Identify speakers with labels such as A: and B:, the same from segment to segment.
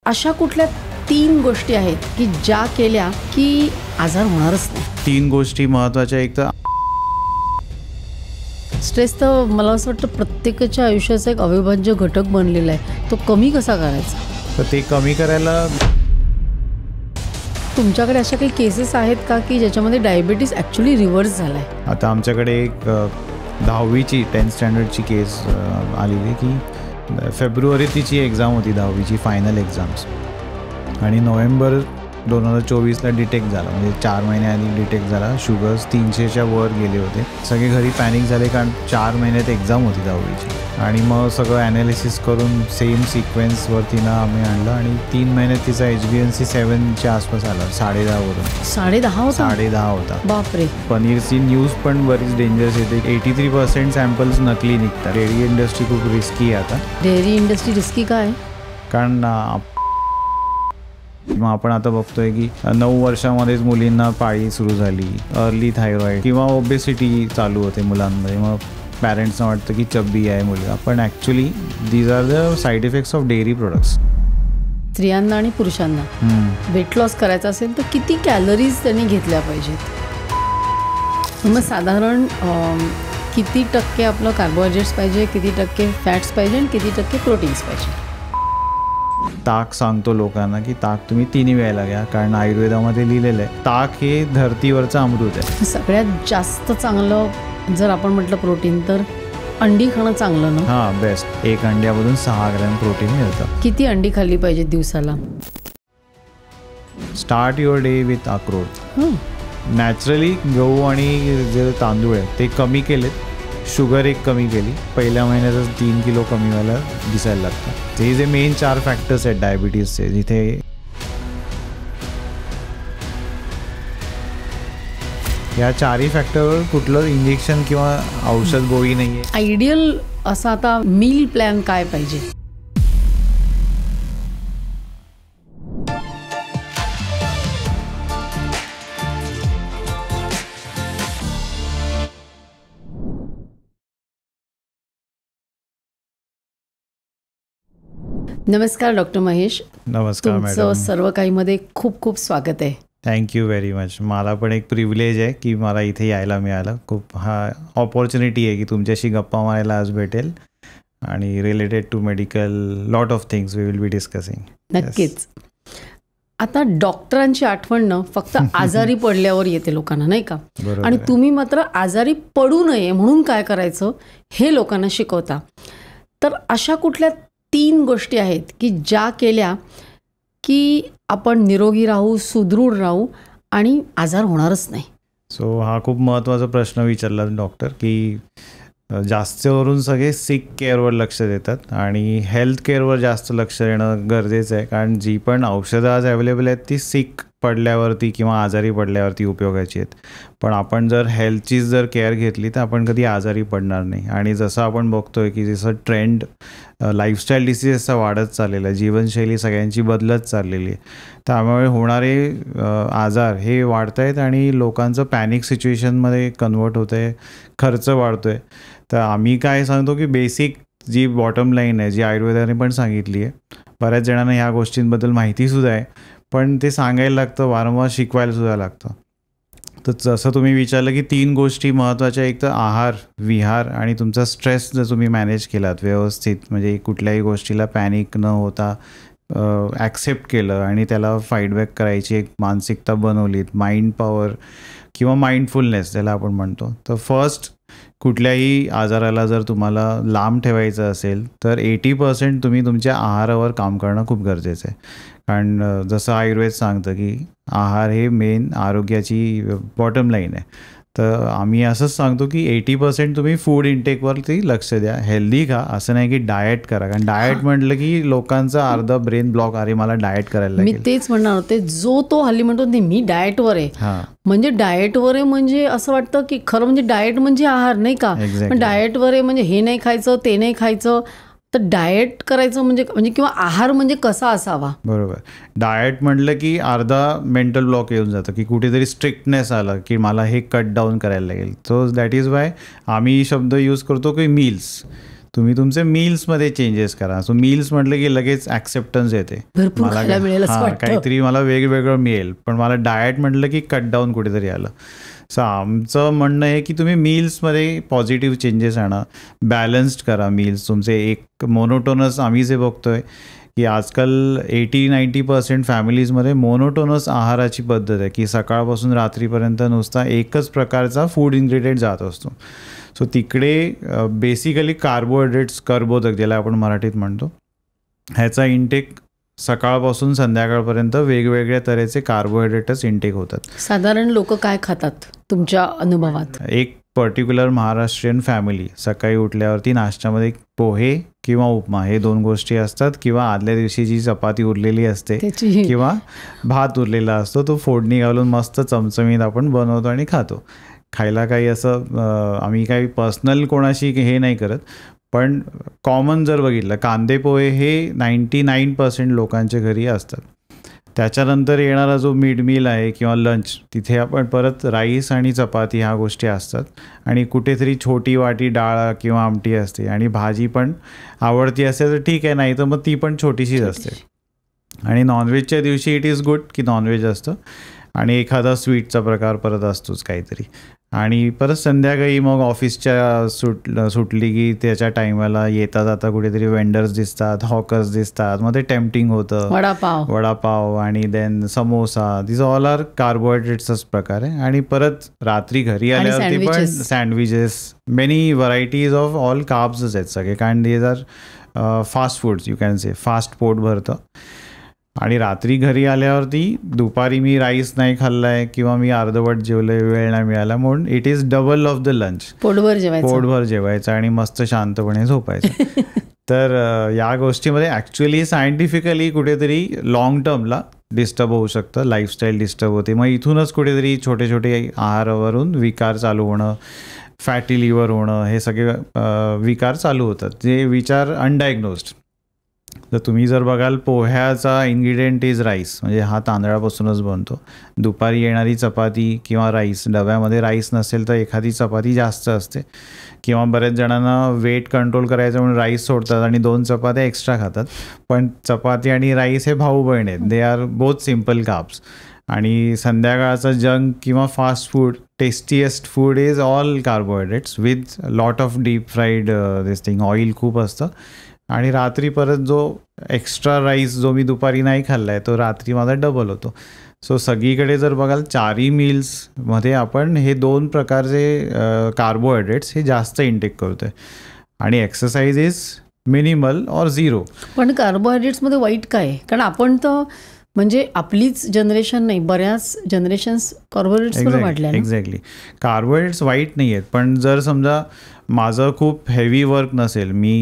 A: अशा कुठल्या 3 गोष्टी आहेत की ज्या केल्या की आजार होणारच नाही?
B: 3 गोष्टी महत्त्वाच्या. एक तर
A: स्ट्रेस तर मला असं वाटतं प्रत्येकाच्या आयुष्याचा एक अविभाज्य घटक बनलेला आहे. तो कमी कसा करायचा?
B: तर ते कमी करायला
A: तुमच्याकडे अशा काही केसेस आहेत का की ज्याच्यामध्ये डायबिटीस ॲक्च्युली रिव्हर्स झाला आहे?
B: आता आमच्याकडे एक 10वीची 10th स्टँडर्डची केस आलेली की फेब्रुवारीत तिची एक्झाम होती 10वीची फायनल एक्झाम्स आणि नोव्हेंबर 2024ला डिटेक्ट झाला. म्हणजे 4 महिन्याआधी डिटेक्ट झाला. शुगर्स 300च्या वर गेले होते. सगळे घरी पॅनिक झाले कारण 4 महिन्यात एक्झाम होती 10वीची. आणि मग सगळं ॲनालिसिस करून सेम सिक्वेन्सवर तिनं आम्ही आणलं आणि 3 महिन्यात तिचा HbA1c 7च्या आसपास आला. 10.5 वरून 10.5 होता.
A: बापरे.
B: पनीरची न्यूज पण बरीच डेंजरस येते. 83% सॅम्पल्स नकली निघतात. डेअरी इंडस्ट्री खूप रिस्की आहे आता.
A: डेअरी इंडस्ट्री रिस्की काय?
B: कारण मग आपण आता बघतोय की 9 वर्षामध्येच मुलींना पाळी सुरू झाली, अर्ली थायरॉईड किंवा ओबेसिटी चालू होते मुलांमध्ये. मग पॅरेंट्सना वाटतं की चब्बी आहे मुलगा, पण actually these are the side effects of dairy products.
A: स्त्रियांना आणि पुरुषांना वेट लॉस करायचा असेल तर किती कॅलरीज त्यांनी घेतल्या पाहिजेत? मग साधारण किती टक्के आपलं कार्बोहायड्रेट्स पाहिजे, किती टक्के फॅट्स पाहिजे आणि किती टक्के प्रोटीन्स पाहिजे?
B: ताक सांगतो लोकांना की ताक तुम्ही 3 वेळेला घ्या, कारण आयुर्वेदामध्ये लिहिलेलं आहे ताक हे धरतीवरचं अमृत आहे.
A: सगळ्यात जास्त चांगलं जर आपण म्हटलं प्रोटीन तर अंडी खाणं चांगलं ना?
B: हां, बेस्ट. 1 अंड्यामधून 6 ग्रॅम प्रोटीन मिळतं.
A: किती अंडी खाल्ली पाहिजे दिवसाला?
B: स्टार्ट युअर डे विथ अक्रोड. नॅचरली गहू आणि जे तांदूळ आहेत ते कमी केलेत. शुगर एक कमी केली. पहिल्या महिन्यातच 3 किलो कमी व्हायला दिसायला लागतं. ते जे मेन 4 फॅक्टर्स आहेत डायबिटीसचे, जिथे या 4ही फॅक्टरवर कुठलं इंजेक्शन किंवा औषध गोळी नाही आहे.
A: आयडियल असा आता मील प्लॅन काय पाहिजे? नमस्कार डॉक्टर महेश.
B: नमस्कार मॅडम.
A: तुमचं सर्व काहीमध्ये खूप खूप स्वागत आहे.
B: Thank you very much. मला पण एक प्रिव्हिलेज आहे की मला इथे यायला मिळालं. खूप हा ऑपॉर्च्युनिटी आहे की तुमच्याशी गप्पा मारायला आज भेटेल आणि related to medical lot of things we will be discussing.
A: नक्कीच. आता डॉक्टरांची आठवण न फक्त आजारी पडल्यावर येते लोकांना, नाही का? आणि तुम्ही मात्र आजारी पडू नये म्हणून काय करायचं हे लोकांना शिकवता. तर अशा कुठल्या 3 गोष्टी आहेत की ज्या केल्या की आपण निरोगी राहू, सुदृढ राहू आणि आजार होणारच नाही?
B: सो हा खूप महत्त्वाचा प्रश्न विचारला डॉक्टर, की जास्तवरून सगळे सिक केअरवर लक्ष देतात आणि हेल्थ केअरवर जास्त लक्ष देणं गरजेचं आहे. कारण जी पण औषधं आज अवेलेबल आहेत ती सिक पडल्यावरती किंवा आजारी पडल्यावरती उपयोगाची आहेत. पण आपण जर हेल्थचीच जर केअर घेतली तर आपण कधी आजारी पडणार नाही. आणि जसं आपण बघतोय की जसं ट्रेंड लाईफस्टाईल डिसीजेसचा वाढत चाललेला आहे, जीवनशैली सगळ्यांची बदलत चाललेली आहे, त्यामुळे होणारे आजार हे वाढत आहेत आणि लोकांचं पॅनिक सिच्युएशनमध्ये कन्वर्ट होतं आहे, खर्च वाढतो आहे. तर आम्ही काय सांगतो की बेसिक जी बॉटम लाईन आहे, जी आयुर्वेदाने पण सांगितली आहे, बऱ्याच जणांना ह्या गोष्टींबद्दल माहितीसुद्धा आहे, पण ते सांगायला लागतं, वारंवार शिकवायलासुद्धा लागतं. तर जसं तुम्ही विचारलं की 3 गोष्टी महत्त्वाच्या, एक तर आहार, विहार आणि तुमचा स्ट्रेस जर तुम्ही मॅनेज केलात व्यवस्थित, म्हणजे कुठल्याही गोष्टीला पॅनिक न होता ॲक्सेप्ट केलं आणि त्याला फाईडबॅक करायची एक मानसिकता बनवलीत, माइंड पॉवर किंवा माइंडफुलनेस ज्याला आपण म्हणतो. तर फर्स्ट, कुठल्याही आजाराला जर तुम्हाला लांब ठेवायचं असेल तर 80% तुम्ही तुमच्या आहारावर काम करणं खूप गरजेचं आहे. कारण जसं आयुर्वेद सांगतं की आहार हे मेन आरोग्याची बॉटम लाईन आहे. तर आम्ही असंच सांगतो की 80% तुम्ही फूड इंटेकवरती लक्ष द्या. हेल्दी खा, असं नाही की डाएट करा. कारण डाएट म्हटलं की लोकांचा अर्धा ब्रेन ब्लॉक, अरे मला डाएट करायला लागेल.
A: मी तेच म्हणणार होते, जो तो हल्ली म्हणतो नाही मी डाएटवर आहे, म्हणजे डाएटवर आहे म्हणजे असं वाटतं की खरं म्हणजे डाएट म्हणजे आहार, नाही का? पण डाएटवर आहे म्हणजे हे नाही खायचं, ते नाही खायचं. तर डाएट करायचं म्हणजे किंवा आहार म्हणजे कसा असावा?
B: बरोबर. डाएट म्हटलं की अर्धा मेंटल ब्लॉक येऊन जातं की कुठेतरी स्ट्रिक्टनेस आलं की मला हे कट डाऊन करायला लागेल. सो दॅट इज वाय आम्ही शब्द यूज करतो की मील्स. तुम्ही तुमचे मील्समध्ये चेंजेस करा. सो मील्स म्हटलं की लगेच ॲक्सेप्टन्स येते,
A: भरपूर खायला मिळेल असं वाटतं.
B: काहीतरी मला वेगवेगळं मिळेल. पण मला डाएट म्हटलं की कट डाऊन कुठेतरी आलं. सो आमचं म्हणणं आहे की तुम्ही मील्समध्ये पॉझिटिव्ह चेंजेस आणा, बॅलन्स्ड करा मील्स तुमचे. एक मोनोटोनस आम्ही जे बघतोय की आजकाल 80-90% फॅमिलीजमध्ये मोनोटोनस आहाराची पद्धत आहे की सकाळपासून रात्रीपर्यंत नुसता एकच प्रकारचा फूड इन्ग्रेडियंट जात असतो. सो तिकडे बेसिकली कार्बोहायड्रेट्स, कर्बोदक ज्याला आपण मराठीत म्हणतो, ह्याचा इंटेक सकाळपासून संध्याकाळपर्यंत वेगवेगळ्या तऱ्हेचे कार्बोहायड्रेटच इंटेक होतात.
A: साधारण लोक काय खातात तुमच्या अनुभवात?
B: एक पर्टिक्युलर महाराष्ट्रीयन फॅमिली सकाळी उठल्यावरती नाश्त्यामध्ये पोहे किंवा उपमा हे 2 गोष्टी असतात, किंवा आदल्या दिवशी जी चपाती उरलेली असते किंवा भात उरलेला असतो तो फोडणी घालून मस्त चमचमीत आपण बनवतो आणि खातो. खायला काही असं आम्ही काही पर्सनल कोणाशी हे नाही करत, पण कॉमन जर बघितलं कांदे पोहे हे 99% लोकांच्या घरी असतात. त्याच्यानंतर येणारा जो मिड मील आहे किंवा लंच, तिथे आपण परत राईस आणि चपाती ह्या गोष्टी असतात, आणि कुठेतरी छोटी वाटी डाळ किंवा आमटी असते, आणि भाजी पण आवडती असेल तर ठीक आहे, नाही तर मग ती पण छोटीशीच असते. आणि नॉनव्हेजच्या दिवशी इट इज गुड की नॉनव्हेज असतं, आणि एखादा स्वीटचा प्रकार परत असतोच काहीतरी. आणि परत संध्याकाळी मग ऑफिसच्या सुटली की त्याच्या टायमाला येता जाता कुठेतरी वेंडर्स दिसतात, हॉकर्स दिसतात, मग ते टेम्पटिंग होतं. वडापाव आणि then samosa, this all are कार्बोहायड्रेट्सच प्रकार आहे. आणि परत रात्री घरी आल्यावरती पण sandwiches, many varieties of all कार्ब्सच आहेत सगळे, कारण these are fast foods, you can say fast पोट भरतं. आणि रात्री घरी आल्यावरती दुपारी मी राईस नाही खाल्लाय किंवा मी अर्धवट जेवलंय, वेळ नाही मिळाला, म्हणून it is double of the lunch. पोटभर जेवायचं आणि मस्त शांतपणे झोपायचं. तर या गोष्टीमध्ये ॲक्च्युली सायंटिफिकली कुठेतरी लॉंग टर्मला डिस्टर्ब होऊ शकतं, लाईफस्टाईल डिस्टर्ब होते. मग इथूनच कुठेतरी छोटे छोटे आहारावरून विकार चालू होणं, फॅटी लिव्हर होणं, हे सगळे विकार चालू होतात, जे विचार अनडायग्नोज्ड. तर तुम्ही जर बघाल पोह्याचा इन्ग्रेडियंट इज राईस, म्हणजे हा तांदळापासूनच बनतो. दुपारी येणारी चपाती किंवा राईस, डब्यामध्ये राईस नसेल तर एखादी चपाती जास्त असते, किंवा बऱ्याच जणांना वेट कंट्रोल करायचं म्हणून राईस सोडतात आणि 2 चपात्या एक्स्ट्रा खातात. पण चपाती आणि राईस हे भाऊ बहीण आहेत, they are both simple carbs. आणि संध्याकाळचा जंक किंवा fast food, tastiest food is all carbohydrates with lot of deep fried this thing, oil खूप असतं. आणि रात्री परत जो एक्स्ट्रा राईस जो मी दुपारी नाही खाल्ला आहे तो रात्री माझा डबल होतो. सो सगळीकडे जर बघाल 4ही मील्समध्ये आपण हे 2 प्रकारचे कार्बोहायड्रेट्स हे जास्त इंटेक करतो आहे. आणि एक्सरसाइज इज मिनिमल ऑर 0.
A: पण कार्बोहायड्रेट्समध्ये वाईट काय? कारण आपण तर म्हणजे आपलीच जनरेशन नाही, बऱ्याच जनरेशन्स कार्बोहायड्रेट्सवर वाढल्या.
B: एक्झॅक्टली, कार्बोहायड्रेट्स वाईट नाही आहेत, पण जर समजा माझं खूप हेवी वर्क नसेल, मी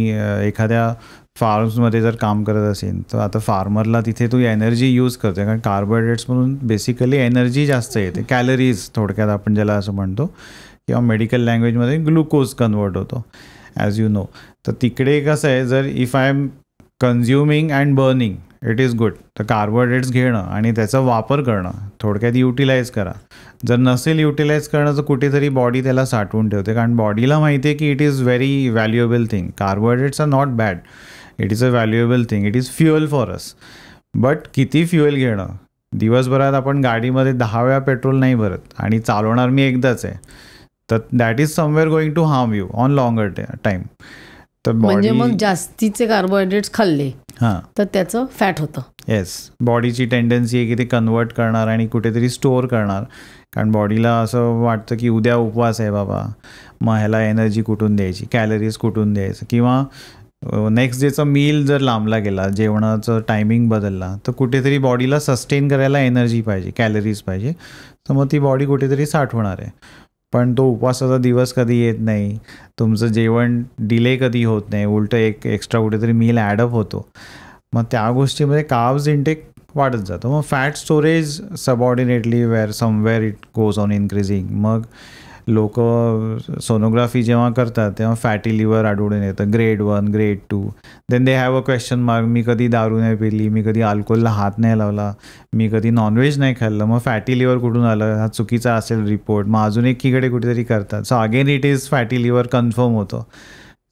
B: एखाद्या फार्म्समध्ये जर काम करत असेल, तर आता फार्मरला तिथे तू एनर्जी यूज करते, कारण कार्बोहायड्रेट्समधून बेसिकली एनर्जी जास्त येते, कॅलरीज थोडक्यात आपण ज्याला असं म्हणतो, किंवा मेडिकल लँग्वेजमध्ये ग्लुकोज कन्वर्ट होतो ॲज यू नो. तर तिकडे कसं आहे, जर if I am consuming and burning it is good, तर कार्बोहायड्रेट्स घेणं आणि त्याचा वापर करणं, थोडक्यात युटिलाइज करा. जर नसेल युटिलाइज करणं तर कुठेतरी बॉडी त्याला साठवून ठेवते, कारण बॉडीला माहिती आहे की it is very valuable thing. Carbohydrates are not bad, it is a valuable thing, it is fuel for us. But किती फ्युएल घेणं? दिवसभरात आपण गाडीमध्ये 10 वेळा पेट्रोल नाही भरत, आणि चालवणार मी एकदाच आहे, तर that is somewhere going to harm you on longer time. तर
A: म्हणजे मग जास्तीचे कार्बोहायड्रेट्स खाल्ले तर त्याचं फॅट होतं.
B: येस, बॉडीची टेंडन्सी आहे की ते कन्वर्ट करणार आणि कुठेतरी स्टोअर करणार, कारण बॉडीला असं वाटतं की उद्या उपवास आहे बाबा, मग ह्याला एनर्जी कुठून द्यायची, कॅलरीज कुठून द्यायचं, किंवा नेक्स्ट डेचा मील जर लांबला गेला, जेवणाचं टायमिंग बदलला, तर कुठेतरी बॉडीला सस्टेन करायला एनर्जी पाहिजे, कॅलरीज पाहिजे, तर मग ती बॉडी कुठेतरी साठवणार आहे. पण तो उपवासाचा दिवस कधी येत नाही, तुमचं जेवण डिले कधी होत नाही, उलटं एक एक्स्ट्रा कुठेतरी मील ॲडअप होतो, मग त्या गोष्टीमध्ये कार्ब्स इंटेक वाढत जातो. मग fat storage subordinately somewhere it goes on increasing. मग लोक सोनोग्राफी जेव्हा करतात तेव्हा फॅटी लिव्हर आढळून येतं, grade 1, grade 2. Then they have a question mark, मी कधी दारू नाही पिली, मी कधी अल्कोहोलला हात नाही लावला, मी कधी नॉनव्हेज नाही खाल्लं, मग फॅटी लिव्हर कुठून आलं, हा चुकीचा असेल रिपोर्ट. मग अजून एकीकडे कुठेतरी करतात, so again it is fatty liver confirm होतं.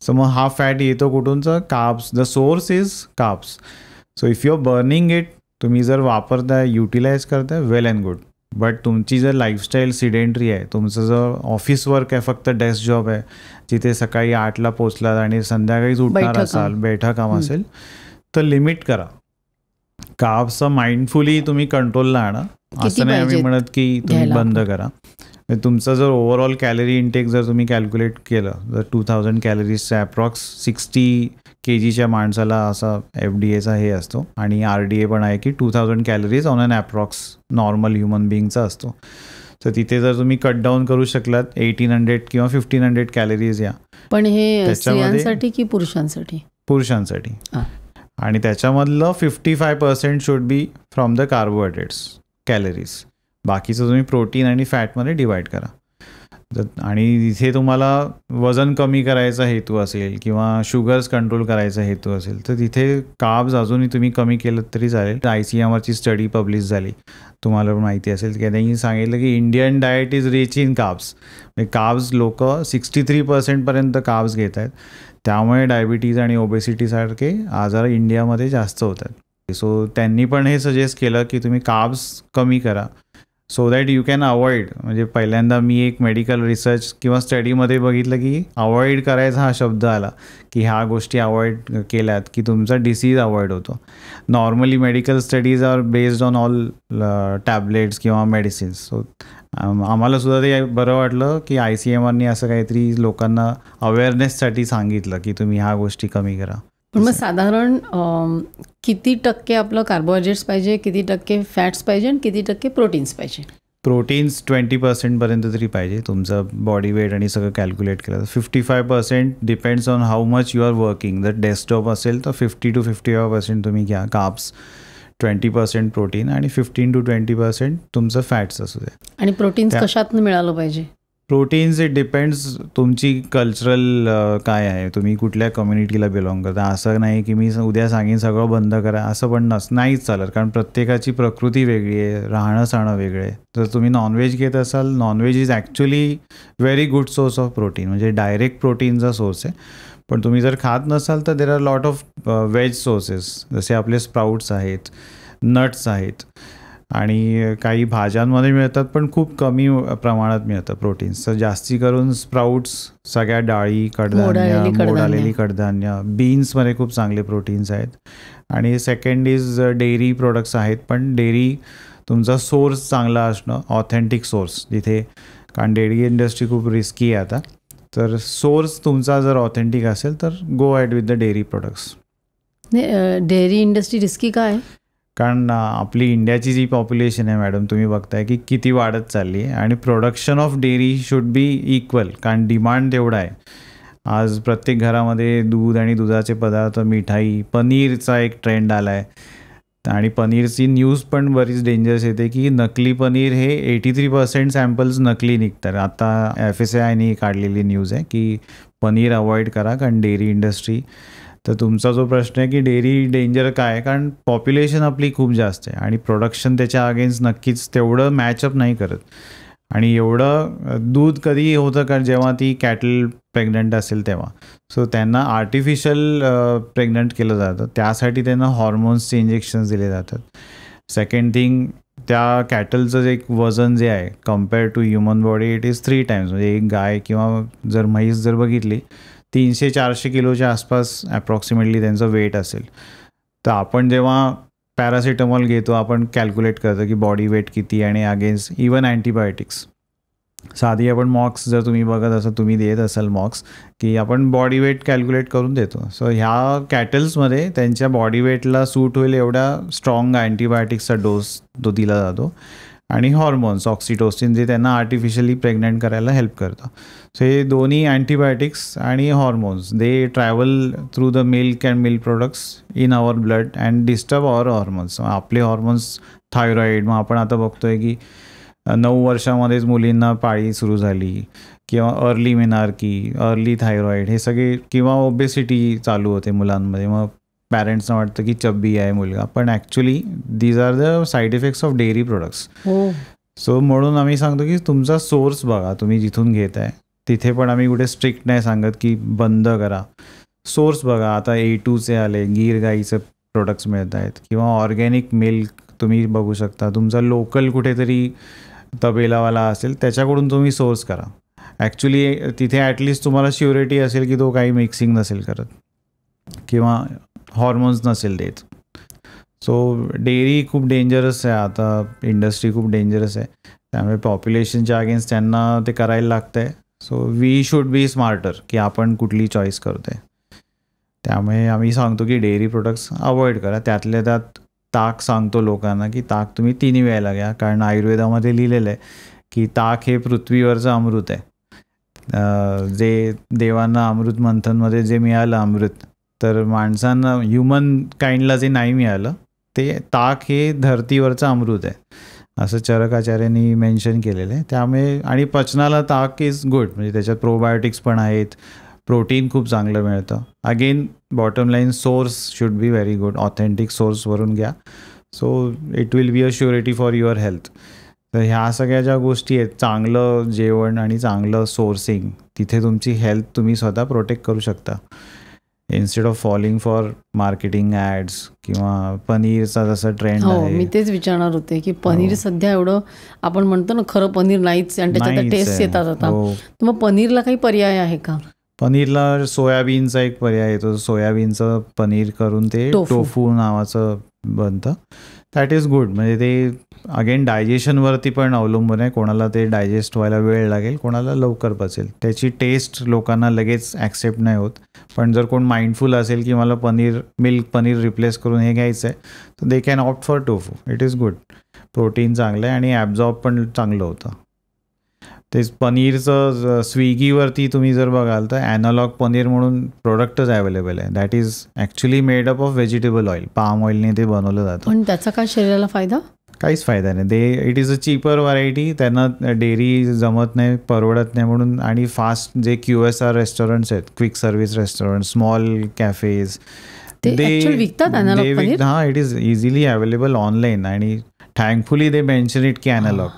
B: सो मग हा फॅट येतो कुठूनचा? Carbs. The source is carbs. So if you are burning it, तुम्ही जर वापरताय, युटिलाइज करताय, वेल अँड गुड. बट तुमची जर लाईफस्टाईल सिडेंटरी आहे, तुमचं जर ऑफिस वर्क आहे, फक्त डेस्क जॉब आहे, जिथे सकाळी 8ला पोचलात आणि संध्याकाळीच उठणार असाल, बैठं काम असेल, तर लिमिट करा. कार्ब्सचं माइंडफुली तुम्ही कंट्रोलला आणा. असं नाही आम्ही म्हणत की तुम्ही बंद करा. तुमचं जर ओव्हरऑल कॅलरी इंटेक जर तुम्ही कॅल्क्युलेट केलं, तर 2000 कॅलरीजचा अप्रॉक्स 60 kgच्या माणसाला असा FDA हे असतो, आणि RDA पण आहे की 2000 calories on an approx normal human बिईंगचा असतो. तर तिथे जर तुम्ही कट डाऊन करू शकलात 1800 किंवा 1500 कॅलरीज या.
A: पण हे स्त्रियांसाठी की पुरुषांसाठी?
B: पुरुषांसाठी. आणि त्याच्यामधलं 55% should be from the carbohydrates calories. बाकीचं तुम्ही प्रोटीन आणि फॅटमध्ये डिवाइड करा. आणि इथे तुम्हाला वजन कमी करायचा हेतू असेल किंवा शुगर्स कंट्रोल करायचा हेतू असेल, तर तिथे कार्ब्स अजूनही तुम्ही कमी केलं तरी चालेल. ICMRची स्टडी पब्लिश झाली, तुम्हाला माहिती असेल की त्यांनी सांगितलं की Indian diet is rich in carbs. म्हणजे कार्ब्स लोक 63% कार्ब्स घेत आहेत. त्यामुळे डायबिटीज आणि ओबेसिटीसारखे आजार इंडियामध्ये जास्त होतात. सो त्यांनी पण हे सजेस्ट केलं की तुम्ही कार्ब्स कमी करा, so that you can avoid. म्हणजे पहिल्यांदा मी एक मेडिकल रिसर्च किंवा स्टडीमध्ये बघितलं की अवॉइड करायचा हा शब्द आला, की ह्या गोष्टी अवॉइड केल्यात की तुमचा डिसीज अवॉइड होतो. Normally medical studies are based on all tablets किंवा मेडिसिन्स. सो आम्हाला सुद्धा ते बरं वाटलं की ICMRनी असं काहीतरी लोकांना अवेअरनेससाठी सांगितलं की तुम्ही ह्या गोष्टी कमी करा.
A: पण मग साधारण किती टक्के आपलं कार्बोहायड्रेट्स पाहिजे, किती टक्के फॅट्स पाहिजे आणि किती टक्के प्रोटीन्स पाहिजे?
B: प्रोटीन्स 20% तरी पाहिजे. तुमचं बॉडी वेट आणि सगळं कॅल्क्युलेट केलं. 55% depends on how much you are working. जर डेस्कटॉप असेल तर 50 to 55% तुम्ही घ्या कार्ब्स, 20% प्रोटीन आणि 15 to 20% तुमचं फॅट्स असू दे.
A: आणि प्रोटीन्स कशातनं मिळालं पाहिजे?
B: प्रोटीन्स इट डिपेंड्स तुमची कल्चरल काय आहे, तुम्ही कुठल्या कम्युनिटीला बिलॉंग करता. असं नाही की मी उद्या सांगेन सगळं बंद करा, असं पण नाहीच चालत. कारण प्रत्येकाची प्रकृती वेगळी आहे, राहणं सहाणं वेगळे आहे. जर तुम्ही नॉनव्हेज घेत असाल, nonveg is actually very good source of protein, म्हणजे डायरेक्ट प्रोटीनचा सोर्स आहे. पण तुम्ही जर खात नसाल तर there are lot of veg sources, जसे आपले स्प्राउट्स आहेत, नट्स आहेत, आणि काही भाज्यांमध्ये मिळतात पण खूप कमी प्रमाणात मिळतं प्रोटीन्स. तर जास्ती करून स्प्राउट्स, सगळ्या डाळी, कडधान्य, मोड आलेली कडधान्य, बीन्समध्ये खूप चांगले प्रोटीन्स आहेत. आणि सेकंड इज डेअरी प्रोडक्ट्स आहेत, पण डेअरी तुमचा सोर्स चांगला असणं, ऑथेंटिक सोर्स जिथे, कारण डेअरी इंडस्ट्री खूप रिस्की आहे आता. तर सोर्स तुमचा जर ऑथेंटिक असेल तर go ahead with the dairy products.
A: Dairy industry risky का आहे?
B: कारण आपली इंडियाची जी पॉप्युलेशन आहे मॅडम, तुम्ही बघताय की किती वाढत चालली आहे, आणि production of dairy should be equal, कारण डिमांड तेवढा आहे. आज प्रत्येक घरामध्ये दूध आणि दुधाचे पदार्थ, मिठाई, पनीरचा एक ट्रेंड आला आहे. आणि पनीरची न्यूज पण बरीच डेंजरस येते की नकली पनीर हे 83% सॅम्पल्स नकली निघतात. आता FSSAIनी काढलेली न्यूज आहे की पनीर अवॉइड करा, कारण डेअरी इंडस्ट्री. तर तुमचा जो प्रश्न आहे की डेअरी डेंजर काय, कारण पॉप्युलेशन आपली खूप जास्त आहे आणि प्रोडक्शन त्याच्या अगेन्स्ट नक्कीच तेवढं मॅचअप नाही करत. आणि एवढं दूध कधी होतं का, जेव्हा ती कॅटल प्रेग्नंट असेल तेव्हा. सो त्यांना आर्टिफिशियल प्रेग्नंट केलं जातं, त्यासाठी त्यांना हॉर्मोन्सचे इंजेक्शन्स दिले जातात. सेकंड थिंग, त्या कॅटलचं जे एक वजन जे आहे compare to human body, it is 3 times. म्हणजे एक गाय किंवा जर म्हैस जर बघितली, 300-400 किलोच्या आसपास अप्रॉक्सिमेटली त्यांचं वेट असेल. तर आपण जेव्हा पॅरासिटामॉल घेतो, आपण कॅल्क्युलेट करतो की बॉडी वेट किती, आणि अगेन्स्ट इवन अँटीबायोटिक्स, साधी आपण मॉक्स जर तुम्ही बघत असाल, तुम्ही देत असाल मॉक्स, की आपण बॉडी वेट कॅल्क्युलेट करून देतो. सो ह्या कॅटल्समध्ये त्यांच्या बॉडी वेटला सूट होईल एवढ्या स्ट्रॉंग अँटीबायोटिक्सचा डोस तो दिला जातो. आणि हॉर्मोन्स, ऑक्सिटोसिन, जे त्यांना आर्टिफिशियली प्रेग्नंट करायला हेल्प करतं. सो हे दोन्ही अँटीबायोटिक्स आणि hormones, they travel through the milk and milk products in our blood and disturb our hormones. आपले हॉर्मोन्स, थायरॉईड, मग आपण आता बघतोय की 9 वर्षामध्येच मुलींना पाळी सुरू झाली, किंवा अर्ली मेनार्की, अर्ली थायरॉईड, हे सगळे, किंवा ओबेसिटी चालू होते मुलांमध्ये. मग पॅरेंट्सना वाटतं की चब्बी आहे मुलगा, पण actually these are the side effects of dairy products. So म्हणून आम्ही सांगतो की तुमचा सोर्स बघा, तुम्ही जिथून घेताय. तिथे पण आम्ही कुठे स्ट्रिक्ट नाही सांगत की बंद करा. सोर्स बघा, आता A2चे आले, गीर गाईचे प्रोडक्ट्स मिळत आहेत, किंवा ऑर्गॅनिक मिल्क तुम्ही बघू शकता. तुमचा लोकल कुठेतरी तबेलावाला असेल त्याच्याकडून तुम्ही सोर्स करा. ॲक्च्युली तिथे ॲटलिस्ट तुम्हाला श्युरिटी असेल की तो काही मिक्सिंग नसेल करत किंवा हॉर्मोन्स नसेल देत. सो डेअरी खूप डेंजरस आहे आता, इंडस्ट्री खूप डेंजरस आहे, त्यामुळे पॉप्युलेशनच्या अगेन्स्ट त्यांना ते करायला लागतं आहे. So we should be smarter की आपण कुठली चॉईस करतो आहे. त्यामुळे आम्ही सांगतो की डेअरी प्रोडक्ट्स अवॉइड करा. त्यातल्या त्यात ताक सांगतो लोकांना की ताक तुम्ही 3 वेळेला घ्या, कारण आयुर्वेदामध्ये लिहिलेलं आहे की ताक हे पृथ्वीवरचं अमृत आहे. जे देवांना अमृत मंथनमध्ये जे मिळालं अमृत, तर माणसांना ह्युमन काइंडला जे नाही मिळालं ते ताक हे धरतीवरचं अमृत आहे, असं चरकाचार्यांनी मेन्शन केलेलं आहे. त्यामुळे आणि पचनाला ताक इज गुड, म्हणजे त्याच्यात प्रोबायोटिक्स पण आहेत, प्रोटीन खूप चांगलं मिळतं. Again bottom line source should be very good, authentic सोर्सवरून घ्या. So it will be a surety for your health. तर ह्या सगळ्या ज्या गोष्टी आहेत, चांगलं जेवण आणि चांगलं सोर्सिंग, तिथे तुमची हेल्थ तुम्ही स्वतः प्रोटेक्ट करू शकता, instead of falling for marketing ads किंवा पनीरचा जसा ट्रेंड आहे.
A: मी तेच विचारणार होते की पनीर सध्या एवढं आपण म्हणतो ना, खरं पनीर नाहीच आणि त्याच्यात टेस्ट येतात आता. तर मग पनीरला काही पर्याय आहे का?
B: पनीरला सोयाबीनचा एक पर्याय येतो, सोयाबीनचं पनीर करून ते टोफू नावाचं बनतं. That is good. म्हणजे ते अगेन डायजेशनवरती पण अवलंबून आहे, कोणाला ते डायजेस्ट व्हायला वेळ लागेल, कोणाला लवकर पचेल. त्याची टेस्ट लोकांना लगेच ॲक्सेप्ट नाही होत, पण जर कोण माइंडफुल असेल की मला मिल्क पनीर रिप्लेस करून हे घ्यायचं आहे, तर they can opt for tofu. It is good. Protein चांगलं आहे आणि ॲब्झॉर्ब पण चांगलं होतं. तेच पनीरचं स्विगीवरती तुम्ही जर बघाल तर ॲनालॉग पनीर म्हणून प्रोडक्टच अवेलेबल आहे. That is actually made up of vegetable oil, palm ऑइलने ते बनवलं जातं.
A: पण त्याचा काय शरीराला फायदा?
B: काहीच फायदा नाही. It is a cheaper variety. त्यांना डेअरी जमत नाही, परवडत नाही म्हणून. आणि फास्ट जे QSR रेस्टॉरंट्स आहेत, quick service restaurant, small cafes,
A: ते विकतात ॲनालॉग पनीर.
B: हां, it is easily available online आणि थँकफुली दे मेन्शन इट की ॲनालॉग.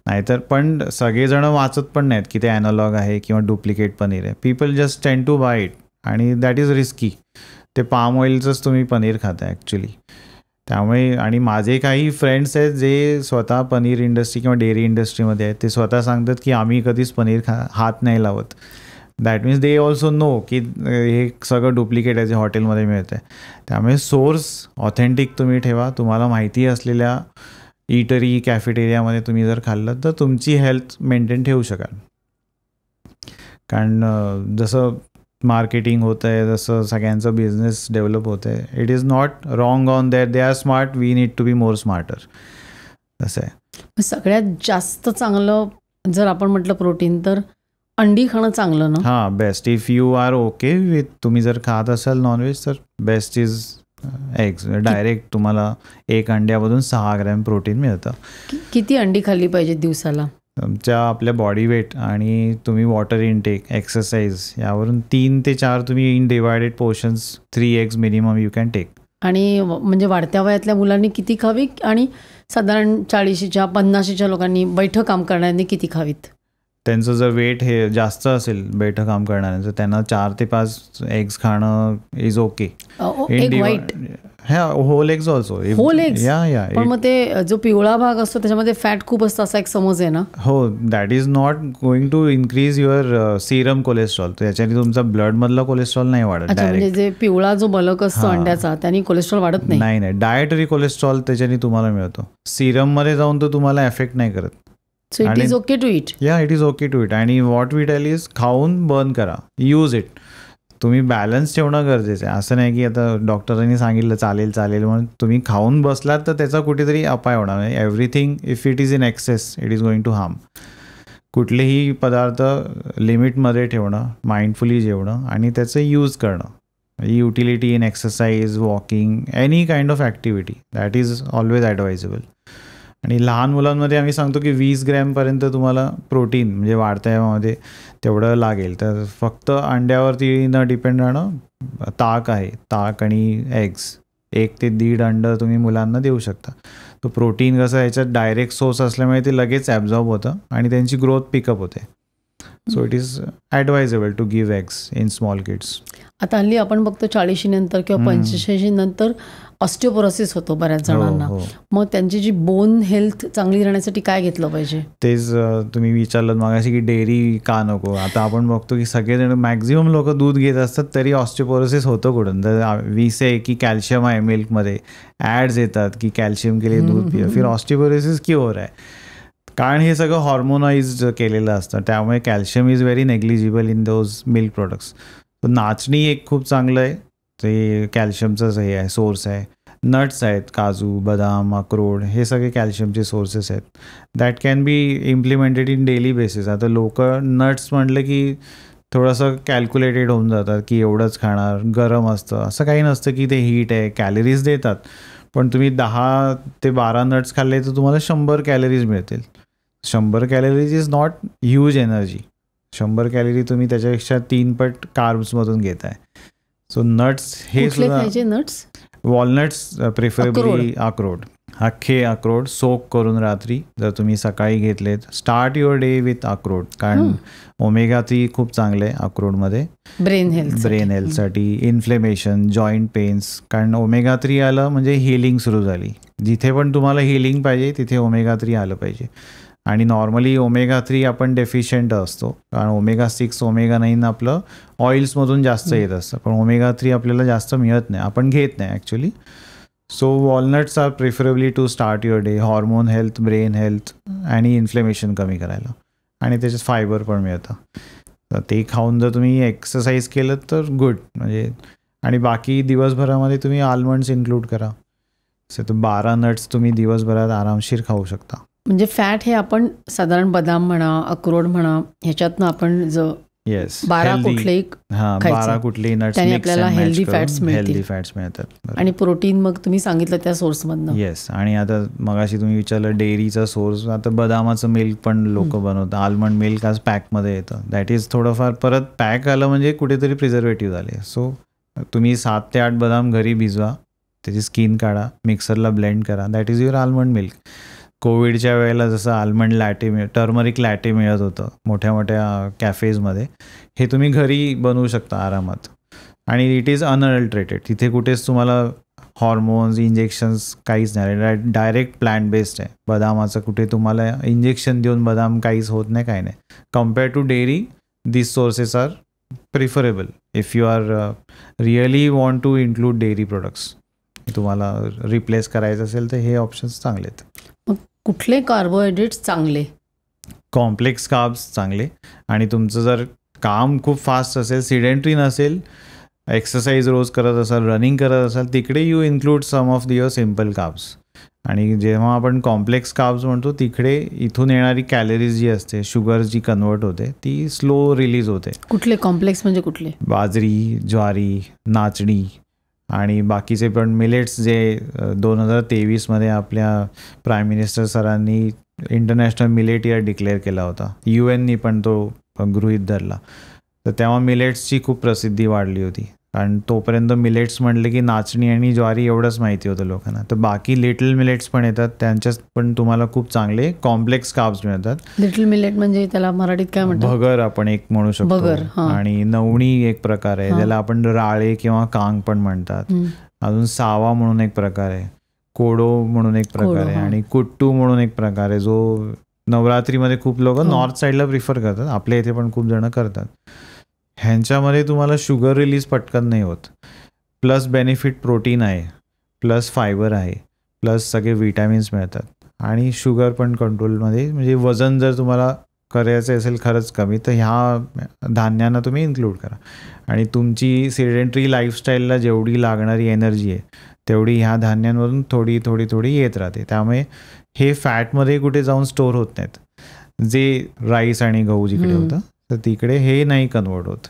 B: नाहीतर पण सगळेजण वाचत पण नाहीत की ते ॲनालॉग आहे किंवा डुप्लिकेट पनीर आहे. पीपल जस्ट टेंड टू बाय इट आणि दॅट इज रिस्की. ते पाम ऑइलचंच तुम्ही पनीर खाता ॲक्च्युली. त्यामुळे आणि माझे काही फ्रेंड्स आहेत जे स्वतः पनीर इंडस्ट्री किंवा डेअरी इंडस्ट्रीमध्ये आहेत, ते स्वतः सांगतात की आम्ही कधीच पनीर हात नाही लावत. That means they also know की हे सगळं डुप्लिकेट आहे जे हॉटेलमध्ये मिळतं आहे. त्यामुळे सोर्स ऑथेंटिक तुम्ही ठेवा. तुम्हाला माहिती असलेल्या इटरी कॅफेटेरियामध्ये तुम्ही जर खाल्लं तर तुमची हेल्थ मेंटेन ठेवू शकाल. कारण जसं मार्केटिंग होतं आहे, जसं सगळ्यांचं बिझनेस डेव्हलप होतं आहे, it is not wrong on that. They are smart, we need to be more smarter. असं आहे.
A: सगळ्यात जास्त चांगलं जर आपण म्हटलं प्रोटीन, तर अंडी खाणं चांगलं ना?
B: हां, best. If you are okay with, तुम्ही जर खात असाल नॉनव्हेज, तर बेस्ट इज एग्स. डायरेक्ट तुम्हाला 1 अंड्यामधून 6 ग्रॅम प्रोटीन मिळतं.
A: किती अंडी खाल्ली पाहिजे दिवसाला?
B: तुमच्या आपल्या बॉडी वेट आणि तुम्ही वॉटर इनटेक, एक्सरसाइज यावरून 3 ते 4 तुम्ही in divided portions 3 eggs minimum you can take.
A: आणि म्हणजे वाढत्या वयातल्या मुलांनी किती खावी आणि साधारण 40च्या 50च्या लोकांनी, बैठं काम करणाऱ्यांनी किती खावीत?
B: त्यांचं जर वेट हे जास्त असेल बैठं काम करणाऱ्यांचं, त्यांना 4 ते 5 eggs खाणं is okay.
A: Egg white?
B: Whole eggs also.
A: Whole eggs?
B: Yeah.
A: पण मग ते जो पिवळा भाग असतो त्याच्यामध्ये फॅट खूप असतं असा एक समज आहे ना?
B: हो, that is not going to increase your serum cholesterol. त्याच्याने तुमचा ब्लडमधला कोलेस्ट्रॉल नाही वाढत.
A: म्हणजे जे पिवळा जो बलक असतो अंड्याचा, त्याने कोलेस्ट्रॉल वाढत नाही?
B: नाही. डायटरी कोलेस्ट्रॉल त्याच्याने तुम्हाला मिळतो. सिरममध्ये जाऊन तो तुम्हाला एफेक्ट नाही करत.
A: So it is okay to eat?
B: Yeah, it is okay to eat. आणि व्हॉट वी टेल इज खाऊन बर्न करा, यूज इट. तुम्ही बॅलन्स ठेवणं गरजेचं आहे. असं नाही की आता डॉक्टरांनी सांगितलं चालेल म्हणून तुम्ही खाऊन बसलात तर त्याचा कुठेतरी अपाय होणार नाही. Everything if it is in excess it is going to harm. कुठलेही पदार्थ लिमिटमध्ये ठेवणं, माइंडफुली जेवणं आणि त्याचं यूज करणं. Utility in exercise, walking, any kind of activity, that is always advisable. आणि लहान मुलांमध्ये आम्ही सांगतो की 20 ग्रॅमपर्यंत तुम्हाला प्रोटीन म्हणजे वाढत्या यामध्ये तेवढं लागेल. तर फक्त अंड्यावरती न डिपेंड राहणं, ताक आहे, ताक आणि एग्स 1 ते 1.5 अंडं तुम्ही मुलांना देऊ शकता. तो प्रोटीन कसं याच्यात डायरेक्ट सोर्स असल्यामुळे ते लगेच ॲब्झॉर्ब होतं आणि त्यांची ग्रोथ पिकअप होते. So it is advisable to give eggs in small kids.
A: आता हल्ली आपण बघतो 40 नंतर किंवा 85 नंतर ऑस्टिओपोरोसिस होतो बऱ्याच जणांना. मग त्यांची जी बोन हेल्थ चांगली राहण्यासाठी काय घेतलं पाहिजे?
B: तेच तुम्ही विचारलं मागाशी की डेअरी का नको. आता आपण बघतो की सगळेजण मॅक्झिमम लोक दूध घेत असतात तरी ऑस्टिओपोरोसिस होतं कुठून. तर वीस आहे की कॅल्शियम आहे मिल्कमध्ये, ॲड्स येतात की कॅल्शियम के लिए दूध पिओ, फिर ऑस्टिओपोरोसिस क्यों हो रहा है. कारण हे सगळं हॉर्मोनाइज्ड केलेलं असतं, त्यामुळे calcium is very negligible in those milk products. तर नाचणी एक खूप चांगलं आहे, ते कॅल्शियमचंच हे आहे, सोर्स आहे. नट्स आहेत, काजू, बदाम, अक्रोड, हे सगळे कॅल्शियमचे सोर्सेस आहेत. That can be implemented in daily basis. आता लोक नट्स म्हटलं की थोडंसं कॅल्क्युलेटेड होऊन जातात की एवढंच खाणार, गरम असतं. असं काही नसतं की ते हीट आहे, कॅलरीज देतात. पण तुम्ही 10 ते 12 नट्स खाल्ले तर तुम्हाला 100 कॅलरीज मिळतील. 100 calories is not huge energy. 100 calorie तुम्ही त्याच्यापेक्षा 3 पट कार्ब्समधून घेताय. सो नट्स हे सुद्धा,
A: नट्स
B: वॉलनट्स प्रिफरेबली, अक्रोड, अख्खे अक्रोड सोक करून रात्री जर तुम्ही सकाळी घेतलेत, स्टार्ट युअर डे विथ अक्रोड. कारण ओमेगा 3 खूप चांगले आहे अक्रोडमध्ये ब्रेन हेल्थसाठी, इन्फ्लेमेशन, जॉईंट पेन्स. कारण ओमेगा 3 आलं म्हणजे हिलिंग सुरू झाली. जिथे पण तुम्हाला हिलिंग पाहिजे तिथे ओमेगा 3 आलं पाहिजे. आणि नॉर्मली ओमेगा 3 आपण डेफिशियंट असतो, कारण ओमेगा 6, ओमेगा 9 आपलं ऑइल्समधून जास्त येत असतं, पण ओमेगा 3 आपल्याला जास्त मिळत नाही, आपण घेत नाही actually. So walnuts are preferably to start your day, hormone health, brain health आणि इन्फ्लेमेशन कमी करायला. आणि त्याच्यात फायबर पण मिळतं. तर ते खाऊन जर तुम्ही एक्सरसाइज केलं तर गुड. म्हणजे आणि बाकी दिवसभरामध्ये तुम्ही आल्मंड्स इन्क्लूड करा. तर 12 नट्स तुम्ही दिवसभरात आरामशीर खाऊ शकता.
A: म्हणजे फॅट हे आपण साधारण बदाम म्हणा, अक्रोड म्हणा, ह्याच्यातनं आपण जो 12
B: कुठलेही नट्स
A: आपल्याला हेल्दी फॅट्स
B: मिळतात.
A: आणि प्रोटीन मग तुम्ही सांगितलं त्या सोर्समधनं.
B: येस. आणि आता मगाशी तुम्ही विचारलं डेअरीचा सोर्स, आता बदामाचं मिल्क पण लोक बनवतात. आल्मंड मिल्क आज पॅकमध्ये येतं. दॅट इज थोडंफार परत पॅक आलं म्हणजे कुठेतरी प्रिझर्वेटिव्ह झाले. सो तुम्ही 7 ते 8 बदाम घरी भिजवा, त्याची स्किन काढा, मिक्सरला ब्लेंड करा, that is your almond milk. कोविडच्या वेळेला जसं आल्मंड लॅटे, टर्मरिक लॅटे मिळत होतं मोठ्या मोठ्या कॅफेजमध्ये, हे तुम्ही घरी बनवू शकता आरामात. आणि इट इज अनअडल्ट्रेटेड. तिथे कुठेच तुम्हाला हॉर्मोन्स, इंजेक्शन्स काहीच नाही. डायरेक्ट प्लांट बेस्ड आहे. बदामाचं कुठे तुम्हाला इंजेक्शन देऊन बदाम काहीच होत नाही, काही नाही. Compare to dairy, this sources are preferable if you are really want to include dairy products. तुम्हाला रिप्लेस करायचं असेल तर हे ऑप्शन्स चांगले आहेत.
A: कुठले कार्बोहायड्रेट्स चांगले?
B: कॉम्प्लेक्स कार्ब्स चांगले. आणि तुमचं जर काम खूप फास्ट असेल, सिडेंटरी नसेल, एक्सरसाइज रोज करत असाल, रनिंग करत असाल, तिकडे you include some of your simple carbs. आणि जेव्हा आपण कॉम्प्लेक्स कार्ब्स म्हणतो तिकडे इथून येणारी कॅलरीज जी असते, शुगर जी कन्वर्ट होते, ती स्लो रिलीज होते.
A: कुठले कॉम्प्लेक्स म्हणजे कुठले?
B: बाजरी, ज्वारी, नाचणी आणि बाकीचे पण मिलेट्स, जे 2023 आपल्या प्राईम मिनिस्टर सरांनी इंटरनॅशनल मिलेट इयर डिक्लेअर केला होता. UN पण तो गृहीत धरला. तर तेव्हा मिलेट्सची खूप प्रसिद्धी वाढली होती. कारण तोपर्यंत मिलेट्स म्हटले की नाचणी आणि ज्वारी एवढंच माहिती होतं लोकांना. तर बाकी लिटल मिलेट्स पण येतात, त्यांच्यात पण तुम्हाला खूप चांगले कॉम्प्लेक्स कार्ब्स मिळतात.
A: लिटल मिलेट म्हणजे त्याला मराठीत काय म्हणतात?
B: भगर आपण एक म्हणू शकतो. आणि नवणी एक प्रकार आहे, ज्याला आपण राळे किंवा कांग पण म्हणतात. अजून सावा म्हणून एक प्रकार आहे, कोडो म्हणून एक प्रकार आहे, आणि कुट्टू म्हणून एक प्रकार आहे, जो नवरात्रीमध्ये खूप लोक नॉर्थ साईडला प्रिफर करतात. आपल्या इथे पण खूप जण करतात. ह्यांच्यामध्ये तुम्हाला शुगर रिलीज पटकन नाही होत, प्लस बेनिफिट प्रोटीन आहे, प्लस फायबर आहे, प्लस सगळे विटॅमिन्स मिळतात. आणि शुगर पण कंट्रोलमध्ये, म्हणजे वजन जर तुम्हाला करायचं असेल खरंच कमी, तर ह्या धान्यांना तुम्ही इन्क्लूड करा. आणि तुमची सिडेंटरी लाईफस्टाईलला जेवढी लागणारी एनर्जी आहे तेवढी ह्या धान्यांमधून थोडी थोडी थोडी येत राहते. त्यामुळे हे फॅटमध्ये कुठे जाऊन स्टोअर होत नाहीत, जे राईस आणि गहू जिकडे होतं तर तिकडे हे नाही कन्वर्ट होत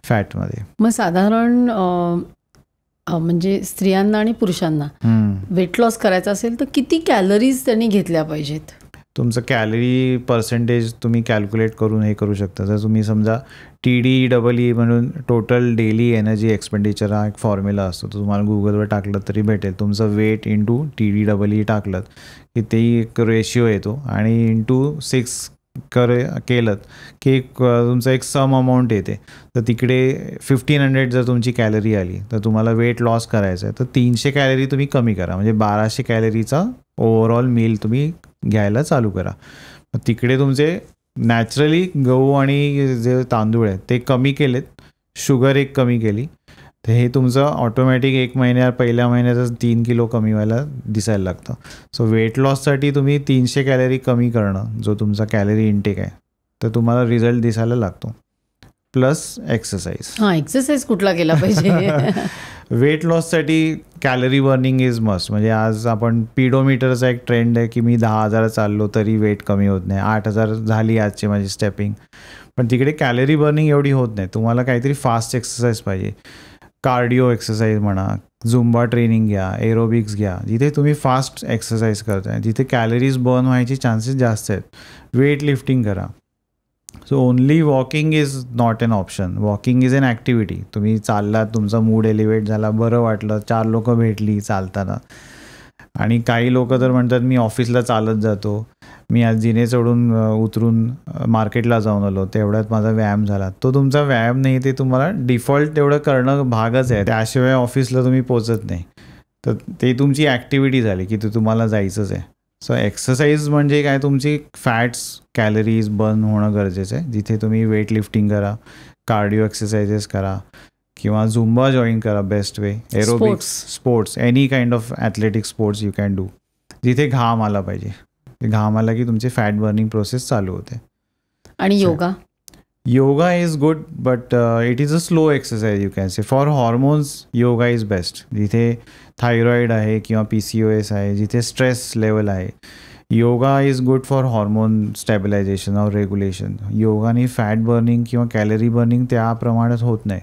B: फॅटमध्ये.
A: मग साधारण म्हणजे स्त्रियांना आणि पुरुषांना वेट लॉस करायचा असेल तर किती कॅलरीज त्यांनी घेतल्या पाहिजेत?
B: तुमचं कॅलरी पर्सेंटेज तुम्ही कॅल्क्युलेट करून हे करू शकता. जर तुम्ही समजा TDEE म्हणून टोटल डेली एनर्जी एक्सपेंडिचर हा एक फॉर्म्युला असतो, तो तुम्हाला गुगलवर टाकलं तरी भेटेल. तुमचं वेट इंटू TDEE टाकलं की ते एक रेशिओ येतो, आणि इंटू 6 केलं की तुमचं एक सम अमाऊंट येते. तर तिकडे 1500 जर तुमची कॅलरी आली तर तुम्हाला वेट लॉस करायचं आहे तर 300 कॅलरी तुम्ही कमी करा, म्हणजे 1200 कॅलरीचा ओव्हरऑल मील तुम्ही घ्यायला चालू करा. तिकडे तुमचे नॅचरली गहू आणि जे तांदूळ आहेत ते कमी केलेत, शुगर एक कमी केली, तर हे तुमचं ऑटोमॅटिक पहिल्या महिन्यातच 3 किलो कमी व्हायला दिसायला लागतं. सो वेट लॉससाठी तुम्ही 300 कॅलरी कमी करणं जो तुमचा कॅलरी इनटेक आहे तर तुम्हाला रिझल्ट दिसायला लागतो. Plus exercise.
A: एक्सरसाइज कुठला केला पाहिजे?
B: वेट लॉससाठी कॅलरी बर्निंग इज मस्ट. म्हणजे आज आपण पिडोमीटरचा एक ट्रेंड आहे की मी 10,000 चाललो तरी वेट कमी होत नाही, 8,000 झाली आजची माझी स्टेपिंग, पण तिकडे कॅलरी बर्निंग एवढी होत नाही. तुम्हाला काहीतरी फास्ट एक्सरसाइज पाहिजे, कार्डिओ एक्सरसाइज म्हणा, झुंबा ट्रेनिंग घ्या, एरोबिक्स घ्या, जिथे तुम्ही फास्ट एक्सरसाइज करताय, जिथे कॅलरीज बर्न व्हायचे चान्सेस जास्त आहेत. वेट लिफ्टिंग करा. So only walking is not an option. Walking is an activity. तुम्ही चाललात, तुमचा मूड एलिव्हेट झाला, बरं वाटलं, 4 लोकं भेटली चालताना. आणि काही लोक तर म्हणतात मी ऑफिसला चालत जातो, मी आज जिने चढून उतरून मार्केटला जाऊन आलो, तेवढ्यात माझा व्यायाम झाला. तो तुमचा व्यायाम नाही, ते तुम्हाला डिफॉल्ट तेवढं करणं भागच आहे, त्याशिवाय ऑफिसला तुम्ही पोचत नाही. तर ते तुमची ॲक्टिव्हिटी झाली की ते तुम्हाला जायचंच आहे. सो एक्सरसाइज म्हणजे काय, तुमची फॅट्स कॅलरीज बर्न होणं गरजेचं आहे. जिथे तुम्ही वेट लिफ्टिंग करा, कार्डिओ एक्सरसाइजेस करा किंवा झुंबा जॉईन करा, best way. Aerobics, sports, any kind of athletic sports you can do. जिथे घाम आला पाहिजे, घाम आला की तुमची फॅट बर्निंग प्रोसेस चालू होते.
A: आणि
B: yoga is good but it is a slow exercise, you can say. For hormones yoga is best. जिथे थायरॉइड आहे किंवा PCOS आहे, जिथे स्ट्रेस लेवल आहे, yoga is good for hormone stabilisation और रेग्युलेशन. योगाने फॅट बर्निंग किंवा कॅलरी बर्निंग त्या प्रमाणात होत नाही,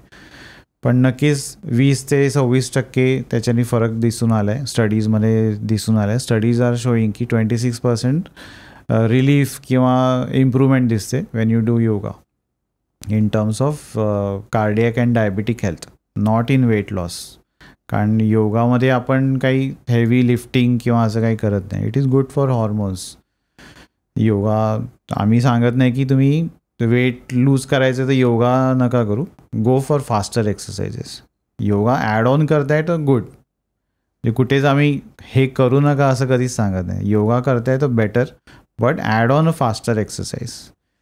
B: पण नक्कीच 20 ते 26% त्याच्याने फरक दिसून आला आहे, स्टडीजमध्ये दिसून आला आहे. स्टडीज आर शोईंग की 26% रिलीफ किंवा इम्प्रूव्हमेंट दिसते when you do yoga in terms of cardiac and diabetic health, not in weight loss. कारण योगामध्ये आपण काही हेवी लिफ्टिंग किंवा असं काही करत नाही. It is good for hormones. Yoga आम्ही सांगत नाही की तुम्ही वेट लूज करायचं तर योगा नका करू, go for faster exercises. Yoga add on करताय तर गुड. म्हणजे कुठेच आम्ही हे करू नका असं कधीच सांगत नाही. योगा करताय तर better, but add on a faster exercise.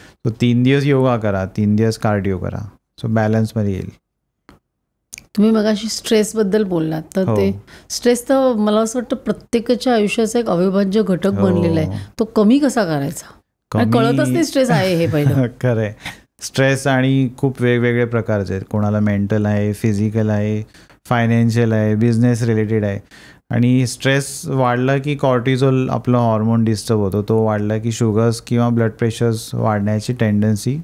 B: So 3 दिवस योगा करा, 3 दिवस कार्डिओ करा, सो बॅलन्समध्ये येईल.
A: तुम्ही मगाशी स्ट्रेसबद्दल बोललात, तर ते स्ट्रेस तर मला असं वाटतं प्रत्येकाच्या आयुष्याचा एक अविभाज्य घटक बनलेला आहे. तो कमी कसा करायचा, कळतच नाही स्ट्रेस आहे हे पहिलं.
B: खरं आहे. स्ट्रेस आणि खूप वेगवेगळे प्रकारचे आहेत. कोणाला मेंटल आहे, फिजिकल आहे, फायनान्शियल आहे, बिझनेस रिलेटेड आहे. आणि स्ट्रेस वाढला की कॉर्टिझोल आपला हॉर्मोन डिस्टर्ब होतो, तो वाढला की शुगर्स किंवा ब्लड प्रेशर्स वाढण्याची टेंडन्सी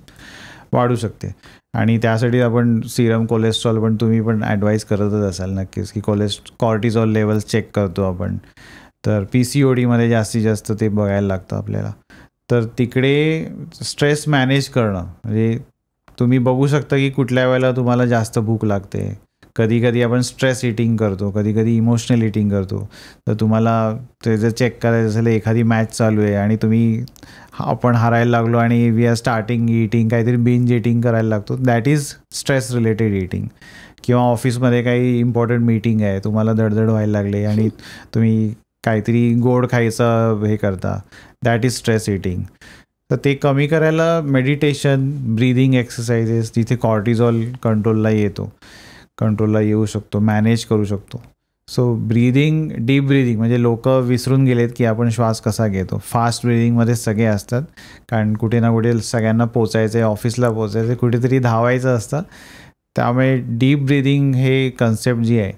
B: वाढू शकते. आणि त्यासाठी आपण सिरम कोलेस्ट्रॉल पण तुम्ही पण ॲडवाईस करतच असाल नक्कीच की कॉर्टिझॉल लेवल्स चेक करतो आपण. तर PCODमध्ये जास्तीत जास्त ते बघायला लागतं आपल्याला. तर तिकडे स्ट्रेस मॅनेज करणं म्हणजे तुम्ही बघू शकता की कुठल्या वेळेला तुम्हाला जास्त भूक लागते. कधी कधी आपण स्ट्रेस इटिंग करतो, कधी कधी इमोशनल इटिंग करतो. तर तुम्हाला ते जर चेक करायचं असेल, एखादी मॅच चालू आहे आणि आपण हारायला लागलो आणि वी आर स्टार्टिंग इटिंग, काहीतरी बिंज इटिंग करायला लागतो, that is stress related eating. किंवा ऑफिसमध्ये काही इम्पॉर्टंट मीटिंग आहे, तुम्हाला धडधड व्हायला लागले आणि तुम्ही काहीतरी गोड खायचं हे करता, दॅट इज स्ट्रेस इटिंग. तर ते कमी करायला मेडिटेशन, ब्रीदिंग एक्सरसाइजेस, जिथे कॉर्टिझॉल कंट्रोलला येऊ शकतो, मॅनेज करू शकतो. सो ब्रीदिंग, डीप ब्रीदिंग म्हणजे लोक विसरून गेलेत की आपण श्वास कसा घेतो. फास्ट ब्रीदिंगमध्ये सगळे असतात, कारण कुठे ना कुठे सगळ्यांना पोचायचं आहे, ऑफिसला पोचायचं आहे, कुठेतरी धावायचं असतं. त्यामुळे डीप ब्रीदिंग हे कन्सेप्ट जी आहे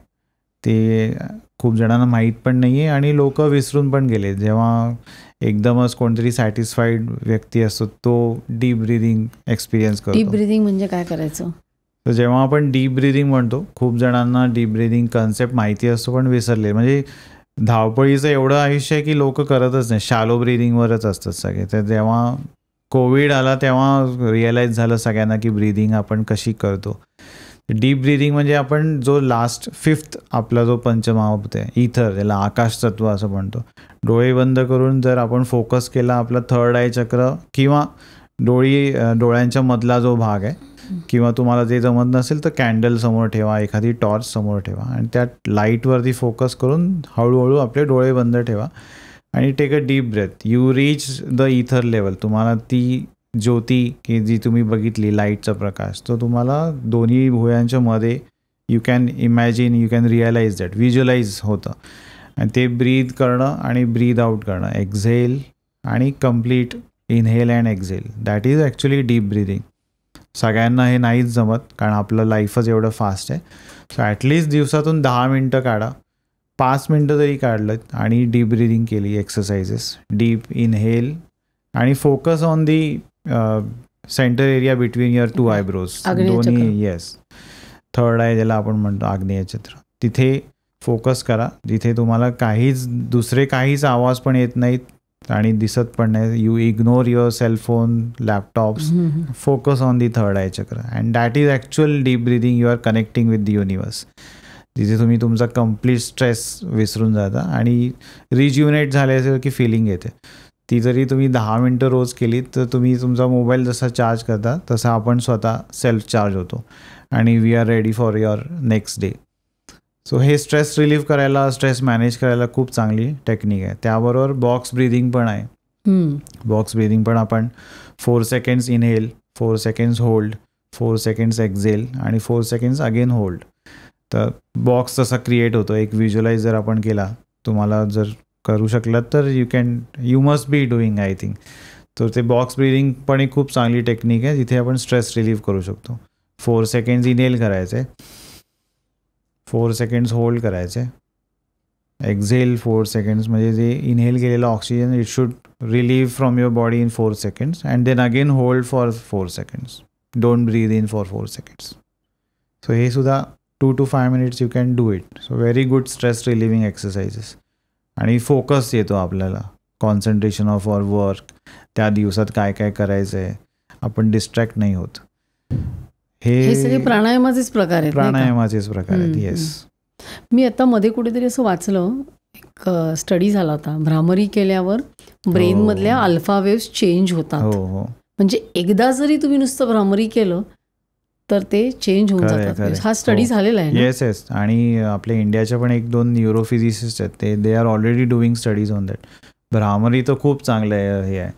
B: ते खूप जणांना माहीत पण नाही आहे आणि लोक विसरून पण गेले. जेव्हा एकदमच कोणतरी सॅटिस्फाईड व्यक्ती असतो तो डीप ब्रीदिंग एक्सपिरियन्स करतो.
A: डीप ब्रीदिंग म्हणजे काय करायचं?
B: तर जेव्हा आपण डीप ब्रीदिंग म्हणतो, खूप जणांना डीप ब्रीदिंग कन्सेप्ट माहिती असतो पण विसरले. म्हणजे धावपळीचं एवढं आयुष्य आहे की लोक करतच नाही, शॅलो ब्रीदिंगवरच असतात सगळे. तर जेव्हा कोविड आला तेव्हा रिअलाईज झालं सगळ्यांना की ब्रीदिंग आपण कशी करतो. डीप ब्रिदिंग म्हणजे आपण जो लास्ट 5th आपला जो पंचमहाभूत आहे इथर, त्याला आकाश तत्व असं म्हणतो. डोळे बंद करून जर आपण फोकस केला आपला 3rd आय चक्र किंवा डोळ्यांच्या मधला जो भाग आहे, किंवा तुम्हाला जे जमत नसेल तर कॅन्डल समोर ठेवा, एखादी टॉर्च समोर ठेवा आणि त्या लाईटवरती फोकस करून हळूहळू आपले डोळे बंद ठेवा आणि take a deep breath. You reach the ether level. तुम्हाला ती ज्योती की जी तुम्ही बघितली, लाईटचा प्रकाश, तो तुम्हाला दोन्ही भुयांच्या मध्ये you can imagine, you can realise that, visualise होतं. आणि ते ब्रीद करणं आणि ब्रीद आउट करणं, एक्झेल आणि complete inhale and exhale, that is actually deep breathing. सगळ्यांना हे नाहीच जमत कारण आपलं लाईफच एवढं फास्ट आहे. सो ॲटलिस्ट दिवसातून 10 मिनटं काढा, 5 मिनटं जरी काढलं आणि डीप ब्रिदिंग केली, एक्सरसाइजेस, डीप इनहेल आणि focus on the centre area between your 2 eyebrows, दोन्ही. येस, 3rd आय ज्याला आपण म्हणतो, आग्नेय चक्र, तिथे फोकस करा, जिथे तुम्हाला दुसरे काहीच आवाज पण येत नाहीत आणि दिसत पण नाही. You ignore your cellphone, laptops, focus on the 3rd eye chakra and that is actual deep breathing. You are connecting with the universe, जिथे तुम्ही तुमचा कम्प्लीट स्ट्रेस विसरून जाता आणि रिज्युनेट झाल्यासारखी फिलिंग येते. ती जरी तुम्ही 10 मिनटं रोज केली तर तुम्ही तुमचा मोबाईल जसा चार्ज करता तसा आपण स्वतः सेल्फ चार्ज होतो आणि we are ready for your next day. So हे स्ट्रेस रिलीफ करायला, स्ट्रेस मॅनेज करायला खूप चांगली टेक्निक आहे. त्याबरोबर बॉक्स ब्रिदिंग पण आहे. बॉक्स ब्रिदिंग पण आपण 4 seconds inhale, 4 seconds hold, 4 seconds exhale आणि 4 सेकंड्स अगेन होल्ड. तर बॉक्स तसा क्रिएट होतो. एक व्हिज्युअलाइज जर आपण केला, तुम्हाला जर करू शकलात तर you must be doing I think. तर ते बॉक्स ब्रिदिंग पण एक खूप चांगली टेक्निक आहे जिथे आपण स्ट्रेस रिलीव्ह करू शकतो. 4 सेकंड्स इनहेल करायचे, 4 सेकंड्स होल्ड करायचे, एक्झेल 4 सेकंड्स, म्हणजे जे इनहेल केलेलं oxygen it should relieve from your body in 4 seconds and then again hold for 4 seconds. Don't breathe in for 4 seconds. So हे सुद्धा 2 to 5 minutes you can do it. So very good stress relieving exercises. आणि focus येतो आपल्याला, concentration of our work, त्या दिवसात काय काय करायचं आहे, आपण डिस्ट्रॅक्ट नाही होत.
A: हे सगळे प्राणायामाचेच प्रकार आहेत.
B: प्राणायामाचेच प्रकार आहेत. येस.
A: मी आता मध्ये कुठेतरी असं वाचलं, एक स्टडी झाला होता, भ्रामरी केल्यावर ब्रेन मधल्या अल्फा वेव्स चेंज होतात.
B: हो.
A: म्हणजे एकदा जरी तुम्ही नुसतं भ्रामरी केलं तर ते चेंज होऊन जातात. हा स्टडी झालेला आहे.
B: येस. आणि आपल्या इंडियाच्या पण 1-2 न्यूरोफिजिसिस्ट आहेत, they are already doing studies on that. Bhramari तर खूप चांगलं हे आहे.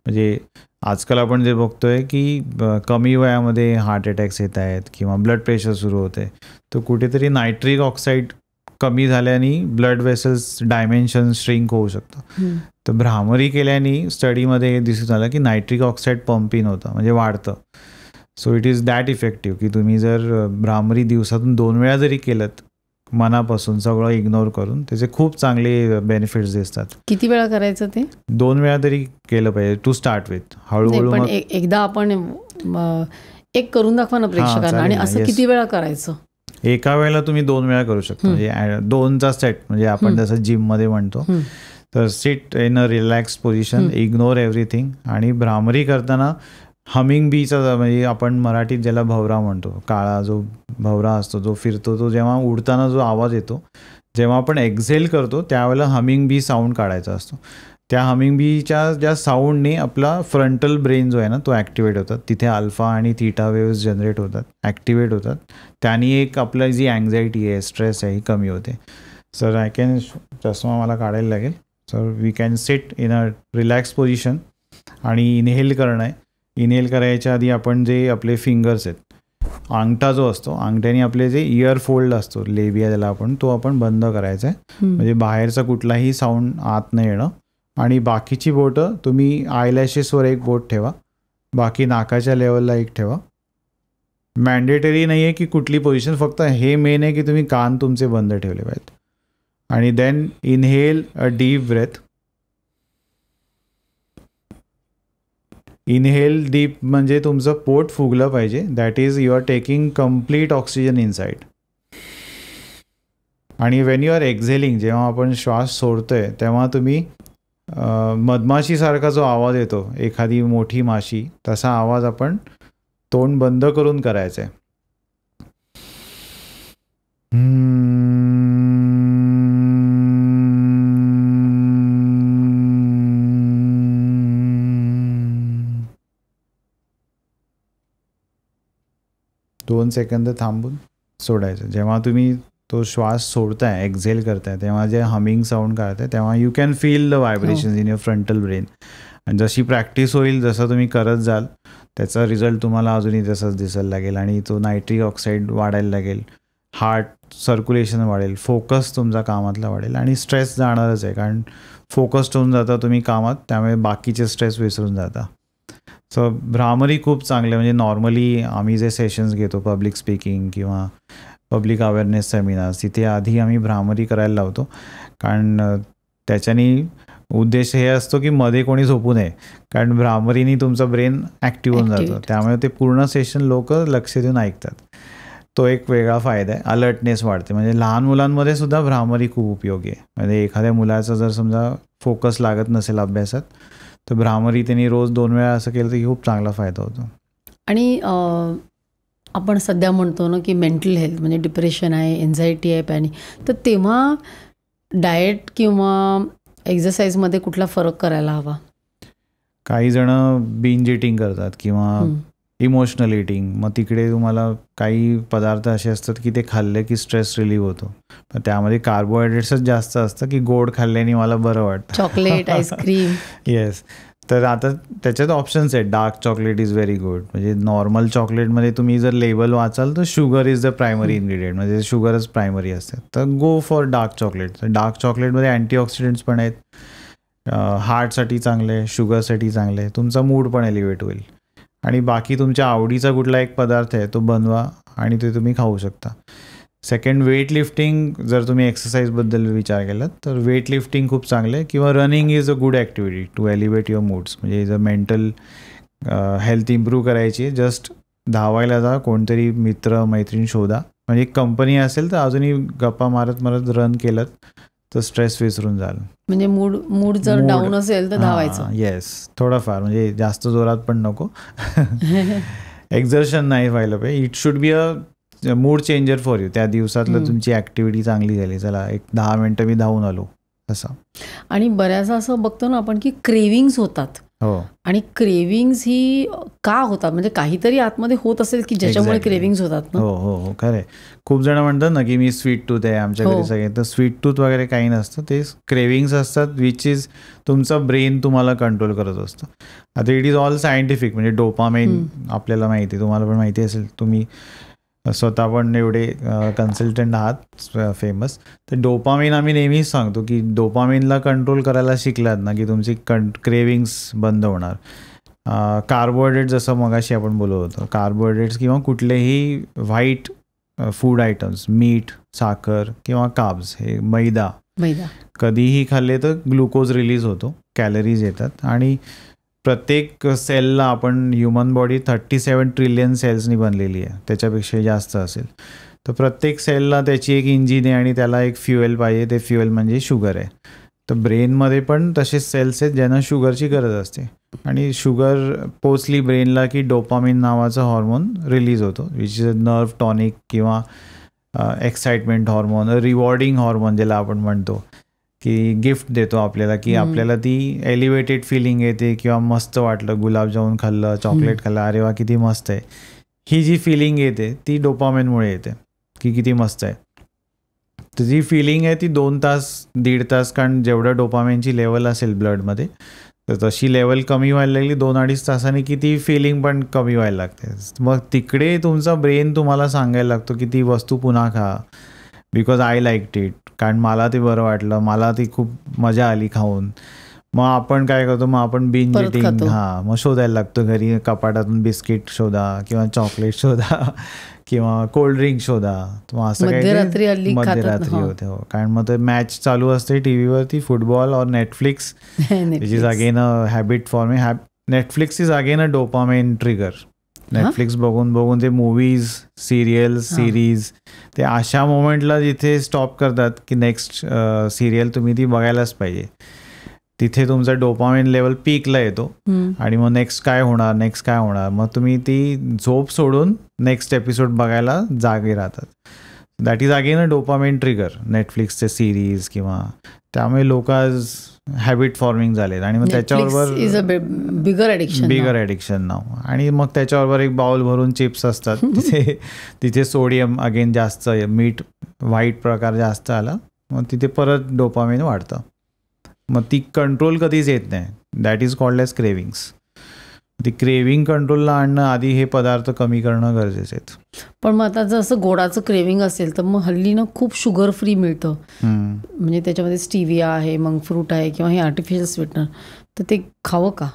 B: म्हणजे आजकाल आपण जे बघतोय की कमी वयामध्ये हार्ट अटॅक्स येत आहेत किंवा ब्लड प्रेशर सुरू होते, तर कुठेतरी नायट्रिक ऑक्साईड कमी झाल्याने ब्लड वेसल्स डायमेन्शन श्रिंक होऊ शकतं. तर भ्रामरी केल्याने स्टडीमध्ये दिसून आलं की नायट्रिक ऑक्साईड पंप इन होतं, म्हणजे वाढतं. So it is that effective की तुम्ही जर भ्रामरी दिवसातून 2 वेळा जरी केलं, मनापासून सगळं इग्नोर करून, त्याचे खूप चांगले बेनिफिट्स दिसतात.
A: किती वेळा करायचं ते?
B: 2 वेळा तरी केलं पाहिजे टू स्टार्ट विथ. हळूहळू
A: पण एकदा आपण एक करून दाखवा ना प्रेक्षकांना. आणि असं किती वेळा करायचं?
B: एका वेळेला तुम्ही 2 वेळा करू शकता. म्हणजे 2चा सेट, म्हणजे आपण जसं जिममध्ये म्हणतो. तर seat in a relax position, ignore everything. आणि भ्रामरी करताना हमिंग बीचा, म्हणजे आपण मराठीत ज्याला भवरा म्हणतो, काळा जो भवरा असतो जो फिरतो, तो जेव्हा उडताना जो आवाज येतो, जेव्हा आपण एक्झेल करतो त्यावेळेला हमिंग बी साऊंड काढायचा असतो. त्या हमिंग बीच्या ज्या साऊंडने आपला फ्रंटल ब्रेन जो आहे ना तो ॲक्टिवेट होतात. तिथे अल्फा आणि थीटा वेव्स जनरेट होतात, ॲक्टिवेट होतात. त्याने एक आपलं जी अँझायटी आहे, स्ट्रेस आहे, ही कमी होते. सर आय कॅन, चष्मा मला काढायला लागेल. Sir we can sit in a relax position आणि इनहेल करणं आहे. इनहेल करायच्या आधी आपण जे आपले फिंगर्स आहेत, अंगठा जो असतो, अंगठ्याने आपले जे इयर फोल्ड असतो, लेबिया ज्याला आपण, तो आपण बंद करायचा आहे. म्हणजे बाहेरचा कुठलाही साऊंड आत नाही येणं. आणि बाकीची बोटं तुम्ही आयलॅशेसवर एक बोट ठेवा, बाकी नाकाच्या लेवलला एक ठेवा. मॅन्डेटरी नाही आहे की कुठली पोझिशन, फक्त हे मेन आहे की तुम्ही कान तुमचे बंद ठेवले पाहिजेत. आणि then inhale a deep breath. Inhale deep म्हणजे तुमचं पोट फुगलं पाहिजे. That is you are taking complete oxygen inside. आणि वेन यू आर एक्झेलिंग, जेव्हा आपण श्वास सोडतोय तेव्हा तुम्ही मधमाशीसारखा जो आवाज येतो, एखादी मोठी माशी, तसा आवाज आपण तोंड बंद करून करायचा आहे. 2 सेकंद थांबून सोडायचं. जेव्हा तुम्ही तो श्वास सोडताय, एक्झेल करताय, तेव्हा जे हमिंग साऊंड काढताय तेव्हा you can feel the vibrations in your frontal brain. आणि जशी प्रॅक्टिस होईल, जसं तुम्ही करत जाल, त्याचा रिझल्ट तुम्हाला अजूनही तसंच दिसायला लागेल आणि तो नायट्रिक ऑक्साईड वाढायला लागेल, हार्ट सर्क्युलेशन वाढेल, फोकस तुमचा कामातला वाढेल आणि स्ट्रेस जाणारच आहे, कारण फोकस्ड होऊन जाता तुम्ही कामात, त्यामुळे बाकीचे स्ट्रेस विसरून जाता. सो भ्रामरी खूप चांगले, म्हणजे नॉर्मली आम्ही जे सेशन्स घेतो पब्लिक स्पीकिंग किंवा पब्लिक अवेअरनेस सेमिनार्स, तिथे आधी आम्ही भ्रामरी करायला लावतो, कारण त्याच्यानी उद्देश हे असतो की मध्ये कोणी झोपू नये, कारण भ्रामरीनी तुमचं ब्रेन ॲक्टिव्ह होऊन जातं, त्यामुळे ते पूर्ण सेशन लोक लक्ष देऊन ऐकतात. तो एक वेगळा फायदा आहे. अलर्टनेस वाढते, म्हणजे लहान मुलांमध्ये सुद्धा भ्रामरी खूप उपयोगी आहे. म्हणजे एखाद्या मुलाचा जर समजा फोकस लागत नसेल अभ्यासात, तर भ्रामरी त्यांनी रोज 2 वेळा असं केलं तर खूप चांगला फायदा होतो.
A: आणि आपण सध्या म्हणतो ना की मेंटल हेल्थ म्हणजे डिप्रेशन आहे, एन्झायटी आहे, पॅनिक, तर तेव्हा डाएट किंवा एक्सरसाइजमध्ये कुठला फरक करायला हवा?
B: काही जण बिंज इटिंग करतात किंवा इमोशनल इटिंग, मग तिकडे तुम्हाला काही पदार्थ असे असतात की ते खाल्ले की स्ट्रेस रिलीव्ह होतो, पण त्यामध्ये कार्बोहायड्रेट्सच जास्त असतं की गोड खाल्ल्याने मला बरं वाटतं,
A: चॉकलेट, आईस्क्रीम.
B: येस. तर आता त्याच्यात ऑप्शन्स आहेत. Dark chocolate is very good, म्हणजे नॉर्मल चॉकलेटमध्ये तुम्ही जर लेबल वाचाल तर sugar is the primary ingredient, म्हणजे शुगरच प्रायमरी असते, तर गो फॉर डार्क चॉकलेट. तर डार्क चॉकलेटमध्ये अँटीऑक्सिडंट्स पण आहेत, हार्टसाठी चांगले आहे, शुगरसाठी चांगले आहे, तुमचा मूड पण एलिव्हेट होईल. आणि बाकी तुमच्या आवडीचा कुठला एक पदार्थ आहे तो बनवा आणि ते तुम्ही खाऊ शकता. Second, weight lifting. जर तुम्ही एक्सरसाइजबद्दल विचार केला तर वेट लिफ्टिंग खूप चांगलं आहे, किंवा running is a good activity to elevate your moods. म्हणजे जर मेंटल हेल्थ इम्प्रूव्ह करायची, जस्ट धावायला जा, कोणतरी मित्र मैत्रीण शोधा, म्हणजे एक कंपनी असेल तर अजूनही गप्पा मारत मारत रन केलं तर स्ट्रेस विसरून जाल.
A: म्हणजे मूड जर डाऊन असेल तर धावायचं.
B: येस, थोडंफार, म्हणजे जास्त जोरात पण नको. एक्झर्शन नाही व्हायला पाहिजे. It should be a mood changer for you. त्या दिवसातलं तुमची ॲक्टिव्हिटी चांगली झाली, चला एक 10 मिनटं मी धावून आलो असं.
A: आणि बऱ्याचदा असं बघतो ना आपण की क्रेविंग्स होतात.
B: हो.
A: आणि क्रेविंग्स ही का होतात, म्हणजे काहीतरी आतमध्ये होत असेल की ज्याच्यामुळे क्रेविंग्स होतात ना.
B: हो हो हो, खरं. खूप जण म्हणतात ना की मी स्वीट टूथ आहे, आमच्या घरी सगळे, तर स्वीट टूथ वगैरे काही नसतं, ते क्रेविंग्स असतात, विच इज तुमचा ब्रेन तुम्हाला कंट्रोल करत असतो. आता इट इज ऑल सायंटिफिक, म्हणजे डोपामाइन आपल्याला माहिती, तुम्हाला पण माहिती असेल, तुम्ही स्वतः पण एवढे कन्सल्टंट आहात फेमस, तर डोपामिन आम्ही नेहमीच सांगतो की डोपामिनला कंट्रोल करायला शिकलात ना की तुमची क्रेविंग्स बंद होणार. कार्बोहायड्रेट, जसं मगाशी आपण बोलत होतो, कार्बोहायड्रेट्स किंवा कुठलेही व्हाईट फूड आयटम्स, मीठ, साखर किंवा कार्ब्स, हे मैदा कधीही खाल्ले तर ग्लुकोज रिलीज होतो, कॅलरीज येतात, आणि प्रत्येक सेलला, आपण ह्युमन बॉडी 37 ट्रिलियन सेल्सनी बनलेली आहे, त्याच्यापेक्षा जास्त असेल, तर प्रत्येक सेलला त्याची एक इंजिन आहे आणि त्याला एक फ्युएल पाहिजे, ते फ्युएल म्हणजे शुगर आहे. तर ब्रेनमध्ये पण तसेच सेल्स आहेत ज्यांना शुगरची गरज असते, आणि शुगर पोचली ब्रेनला की डोपामिन नावाचा हॉर्मोन रिलीज होतो, which is a nerve tonic किंवा एक्साइटमेंट हॉर्मोन, रिवॉर्डिंग हॉर्मोन ज्याला आपण म्हणतो, की गिफ्ट देतो आपल्याला, की आपल्याला ती एलिव्हेटेड फिलिंग येते, किंवा मस्त वाटलं, गुलाबजामुन खाल्लं, चॉकलेट खाल्लं, अरे वा किती मस्त आहे, ही जी फिलिंग येते ती डोपामिनमुळे येते, की किती मस्त आहे. तर जी फिलिंग आहे ती 2 तास 1.5 तास, कारण जेवढं डोपामिनची लेवल असेल ब्लडमध्ये, तर तशी लेवल कमी व्हायला लागली 2-2.5 तासांनी की ती फिलिंग पण कमी व्हायला लागते. मग तिकडे तुमचा ब्रेन तुम्हाला सांगायला लागतो की ती वस्तू पुन्हा खा, बिकॉज आय लाईक्ड इट, कारण मला ते बरं वाटलं, मला ती खूप मजा आली खाऊन. मग आपण काय करतो, मग आपण बिंज इटिंग, मग शोधायला लागतो घरी, कपाटातून बिस्किट शोधा किंवा चॉकलेट शोधा किंवा कोल्ड्रिंक शोधा. मग असं काही मध्यरात्री होते. हो, कारण मग ते मॅच चालू असते टीव्हीवरती, फुटबॉल और Netflix, which is again a habit for me. Netflix is again a dopamine trigger. Netflix बघून बघून ते मूवीज, सिरियल्स, सिरीज, ते अशा मोमेंटला जिथे स्टॉप करतात की नेक्स्ट सिरियल तुम्ही ती बघायलाच पाहिजे, तिथे तुमचा डोपामिन लेवल पीकला येतो, आणि मग नेक्स्ट काय होणार, मग तुम्ही ती झोप सोडून नेक्स्ट एपिसोड बघायला जागे राहतात. That is again a dopamine trigger, नेटफ्लिक्सचे सिरीज किंवा. त्यामुळे लोक आज हॅबिट फॉर्मिंग झालेत आणि मग त्याच्याबरोबर
A: इज अ बिगर
B: ॲडिक्शन नाव. आणि मग त्याच्याबरोबर एक बाउल भरून चिप्स असतात तिथे सोडियम अगेन जास्त, मीठ व्हाईट प्रकार जास्त आला, मग तिथे परत डोपामाइन वाढतं. मग ती कंट्रोल कधीच येत नाही. That is called as cravings. ती क्रेविंग कंट्रोलला आणणं आधी हे पदार्थ कमी करणं गरजेचे आहेत.
A: पण मग आता जर असं गोडाचं क्रेविंग असेल तर मग हल्ली ना खूप शुगर फ्री मिळतं, म्हणजे त्याच्यामध्ये स्टिविया आहे, मग फ्रूट आहे किंवा हे आर्टिफिशियल स्वीटनर, तर ते खावं का?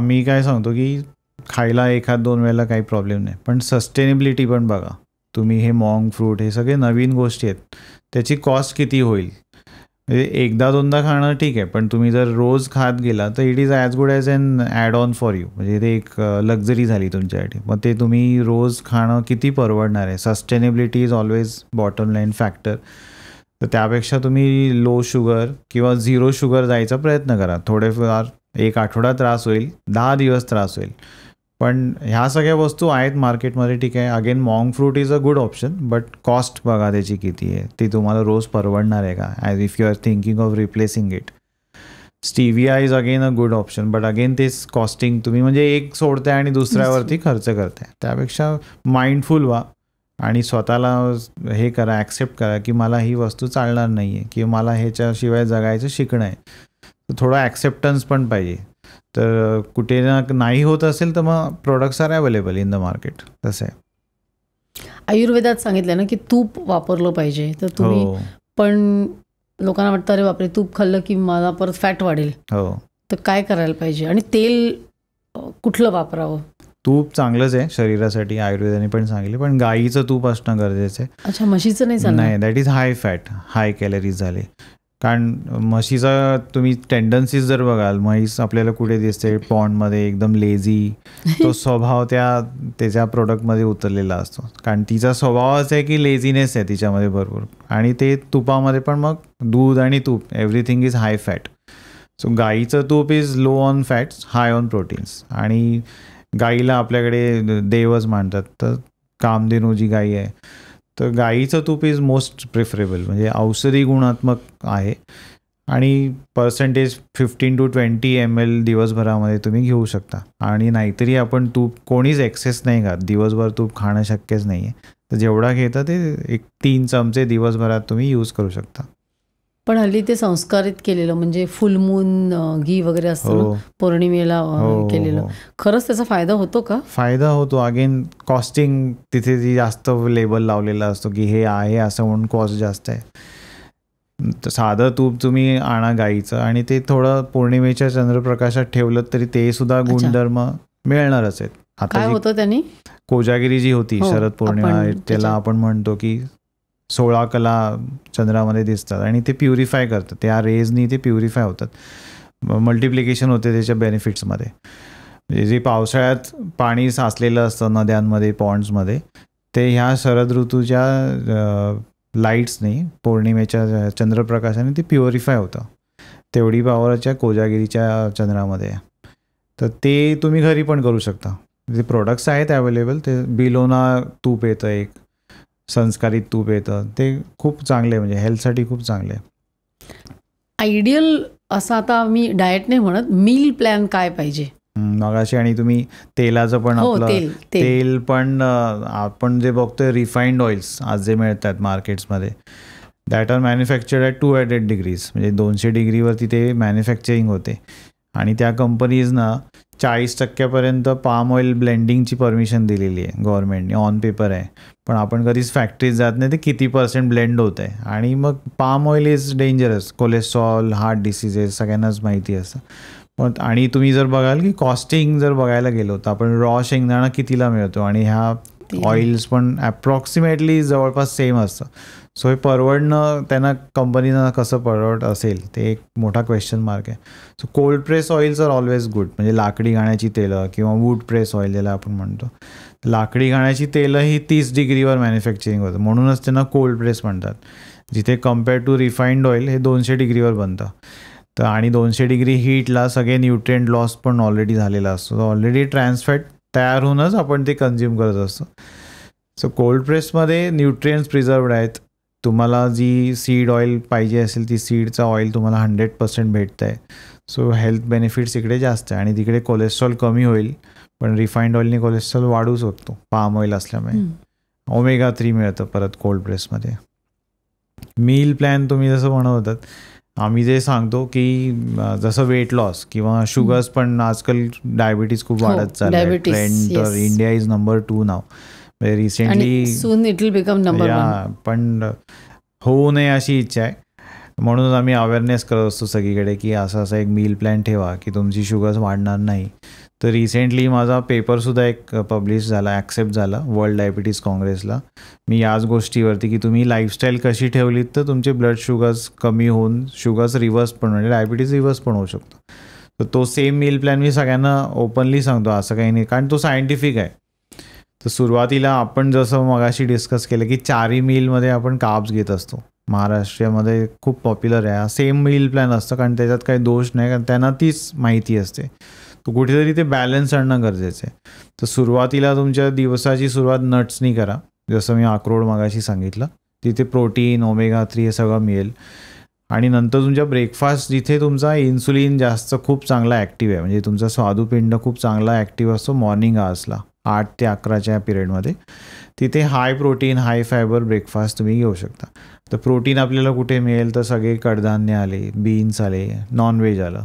B: मी काय सांगतो की खायला 1-2 वेळेला काही प्रॉब्लेम नाही, पण सस्टेनेबिलिटी पण बघा. तुम्ही हे मॉन्ग फ्रूट हे सगळे नवीन गोष्टी आहेत, त्याची कॉस्ट किती होईल. म्हणजे 1-2दा खाणं ठीक आहे, पण तुम्ही जर रोज खात गेला तर it is as good as an add on for you. म्हणजे ते एक लक्झरी झाली तुमच्यासाठी. मग ते तुम्ही रोज खाणं किती परवडणार आहे. Sustainability is always bottom line factor. तर त्यापेक्षा तुम्ही लो शुगर किंवा 0 शुगर जायचा प्रयत्न करा. थोडेफार 1 आठवडा त्रास होईल, 10 दिवस त्रास होईल, पण ह्या सगळ्या वस्तू आहेत मार्केटमध्ये, ठीक आहे. Again मॉन्ग fruit is a good option, but cost बघा त्याची किती आहे, ती तुम्हाला रोज परवडणार आहे का, as if you are thinking of replacing it. Stevia is again a good option, but again तेच कॉस्टिंग, तुम्ही म्हणजे एक सोडताय आणि दुसऱ्यावरती खर्च करताय. त्यापेक्षा माइंडफुल व्हा आणि स्वतःला हे करा, ॲक्सेप्ट करा की मला ही वस्तू चालणार नाही आहे किंवा मला ह्याच्याशिवाय जगायचं शिकणं आहे. थोडं ॲक्सेप्टन्स पण पाहिजे. तर कुठे ना नाही होत असेल तर मग products are available in the market. तसं आहे.
A: आयुर्वेदात सांगितलं ना की तूप वापरलं पाहिजे, तर तुम्ही पण लोकांना वाटतं अरे बापरे तूप खाल्लं की मला परत फॅट वाढेल, तर काय करायला पाहिजे आणि तेल कुठलं वापरावं?
B: तूप चांगलंच आहे शरीरासाठी, आयुर्वेदाने पण सांगितले, पण गाईचं तूप असणं गरजेचं आहे.
A: अच्छा, म्हशीचं नाही चालणार?
B: नाही, that is high fat, high calories झाले. कारण म्हशीचा तुम्ही टेंडन्सीज जर बघाल, म्हैस आपल्याला कुठे दिसते पॉन्डमध्ये एकदम लेझी, तो स्वभाव त्याच्या प्रोडक्टमध्ये उतरलेला असतो. कारण तिचा स्वभावच आहे की लेझीनेस आहे तिच्यामध्ये भरपूर, आणि ते तुपामध्ये पण मग दूध आणि तूप everything is high fat. So गाईचं तूप is low on fats, high on proteins. आणि गाईला आपल्याकडे देवच मानतात, तर कामधेनू जी गाई आहे, तर गाईचं तूप इज मोस्ट प्रिफरेबल. म्हणजे औषधी गुणात्मक आहे आणि पर्सेंटेज 15 to 20 ml दिवसभरामध्ये तुम्ही घेऊ शकता. आणि नाहीतरी आपण तूप कोणीच एक्सेस नाही खात, दिवसभर तूप खाणं शक्यच नाही आहे. तर जेवढा घेता ते 3 चमचे दिवसभरात तुम्ही यूज करू शकता.
A: पण हल्ली ते संस्कारित केलेलं, म्हणजे फुलमून घी वगैरे असतं पौर्णिमेला केलेलं, खरंच त्याचा फायदा होतो का?
B: फायदा होतो. अगेन कॉस्टिंग तिथे जी जास्त लेबल लावलेला असतो की हे आहे असं म्हणून कॉस्ट जास्त आहे. साधं तूप तुम्ही आणा गाईचं आणि ते थोडं पौर्णिमेच्या चंद्रप्रकाशात ठेवलं तरी ते सुद्धा गुणधर्म मिळणारच आहेत.
A: काय होतं त्यांनी?
B: कोजागिरी जी होती शरद पौर्णिमा, त्याला आपण म्हणतो की 16 कला चंद्रामध्ये दिसतात आणि ते प्युरिफाय करतात. त्या रेजनी ते प्युरिफाय होतात, मल्टिप्लिकेशन होते त्याच्या बेनिफिट्समध्ये. म्हणजे जे पावसाळ्यात पाणी साचलेलं असतं नद्यांमध्ये, पॉन्ड्समध्ये, ते ह्या शरद ऋतूच्या लाईट्सनी, पौर्णिमेच्या चंद्रप्रकाशाने ते प्युरिफाय होतं. तेवढी पॉवरच्या कोजागिरीच्या चंद्रामध्ये. तर ते तुम्ही घरी पण करू शकता. जे प्रोडक्ट्स आहेत अवेलेबल, ते बिलोना तूप येतं, एक संस्कारित तूप येतं, ते खूप चांगले, म्हणजे हेल्थसाठी खूप चांगले.
A: आयडियल असं, आता मी डाएट नाही म्हणत, मील प्लॅन काय पाहिजे
B: मगाशी? आणि तुम्ही तेलाचं पण, आपलं तेल पण आपण जे बघतोय रिफाईंड ऑइल्स आज जे मिळतात मार्केट्समध्ये, that are manufactured at 200 degrees, म्हणजे 200 डिग्रीवरती ते मॅन्युफॅक्चरिंग होते. आणि त्या कंपनीजना 40% पाम ऑइल ब्लेंडिंगची परमिशन दिलेली आहे गव्हर्नमेंटने, ऑन पेपर आहे. पण आपण कधीच फॅक्टरीज जात नाही ते किती % ब्लेंड होत आहे. आणि मग palm oil is dangerous, cholesterol, heart diseases सगळ्यांनाच माहिती असतं. पण आणि तुम्ही जर बघाल की कॉस्टिंग जर बघायला गेलो तर आपण रॉ शेंगदाणा कितीला मिळतो आणि ह्या ऑइल्स पण ॲप्रॉक्सिमेटली जवळपास सेम असतं. सो हे परवडणं त्यांना, कंपनीना कसं परवडत असेल, ते एक मोठा क्वेश्चन मार्क आहे. So cold press oils are always good. म्हणजे लाकडी घाण्याची तेलं किंवा वूड प्रेस ऑइल ज्याला आपण म्हणतो, लाकडी घाण्याची तेलं ही 30 डिग्रीवर मॅन्युफॅक्चरिंग होतं, म्हणूनच त्यांना कोल्ड प्रेस म्हणतात. जिथे कम्पेअर टू रिफाईंड ऑइल हे 200 डिग्रीवर बनतं. तर आणि 200 डिग्री हीटला सगळे न्यूट्रिएंट लॉस पण ऑलरेडी झालेला असतो. ऑलरेडी ट्रान्सफॅट तयार होऊनच आपण ते कन्झ्युम करत असतो. सो कोल्ड प्रेसमध्ये न्यूट्रिएंट्स प्रिझर्वड आहेत, तुम्हाला जी सीड ऑइल पाहिजे असेल ती सीडचा ऑइल तुम्हाला 100% भेटत आहे. सो हेल्थ बेनिफिट्स इकडे जास्त आहे आणि तिकडे कोलेस्ट्रॉल कमी होईल, पण रिफाईंड ऑइलने कोलेस्ट्रॉल वाढू शकतो पाम ऑइल असल्यामुळे. ओमेगा 3 मिळतं परत कोल्ड प्रेसमध्ये. मील प्लॅन तुम्ही जसं म्हणत होतात, आम्ही जे सांगतो की जसं वेट लॉस किंवा शुगर्स पण आजकाल डायबिटीज खूप वाढत चाललंय. ट्रेंड तर India is number 2 now. Recently
A: soon it will become number 1.
B: पण होऊ नये अशी इच्छा आहे, म्हणून आम्ही अवेअरनेस करत असतो सगळीकडे की असं एक मील प्लॅन ठेवा की तुमची शुगर्स वाढणार नाही. तर रिसेंटली माझा पेपरसुद्धा एक पब्लिश झाला, ॲक्सेप्ट झाला वर्ल्ड डायबिटीज काँग्रेसला. मी याच गोष्टीवरती की तुम्ही लाईफस्टाईल कशी ठेवलीत तर तुमचे ब्लड शुगर्स कमी होऊन शुगर्स रिव्हर्स पण म्हणजे डायबिटीज रिव्हर्स पण होऊ शकतो. तर तो सेम मील प्लॅन मी सगळ्यांना ओपनली सांगतो, असं काही नाही, कारण तो सायंटिफिक आहे. तर सुरुवातीला आपण जसं मगाशी डिस्कस केलं की 4 मीलमध्ये आपण कार्ब्स घेत असतो. महाराष्ट्रामध्ये खूप पॉप्युलर आहे. सेम मील प्लॅन असतं, कारण त्याच्यात काही दोष नाही, कारण त्यांना तीच माहिती असते. तर कुठेतरी ते बॅलन्स आणणं गरजेचं आहे. तर सुरुवातीला तुमच्या दिवसाची सुरुवात नट्सनी करा, जसं मी अक्रोड मगाशी सांगितलं. तिथे प्रोटीन, ओमेगा 3 हे सगळं मिळेल. आणि नंतर तुमच्या ब्रेकफास्ट जिथे तुमचा इन्सुलिन जास्त खूप चांगला ॲक्टिव्ह आहे, म्हणजे तुमचा स्वादुपिंड खूप चांगला ॲक्टिव्ह असतो मॉर्निंग आवर्सला 8 ते 11च्या पिरियडमध्ये, तिथे high protein high fibre breakfast तुम्ही घेऊ शकता. तर प्रोटीन आपल्याला कुठे मिळेल तर सगळे कडधान्य आले, बीन्स आले, नॉनव्हेज आलं.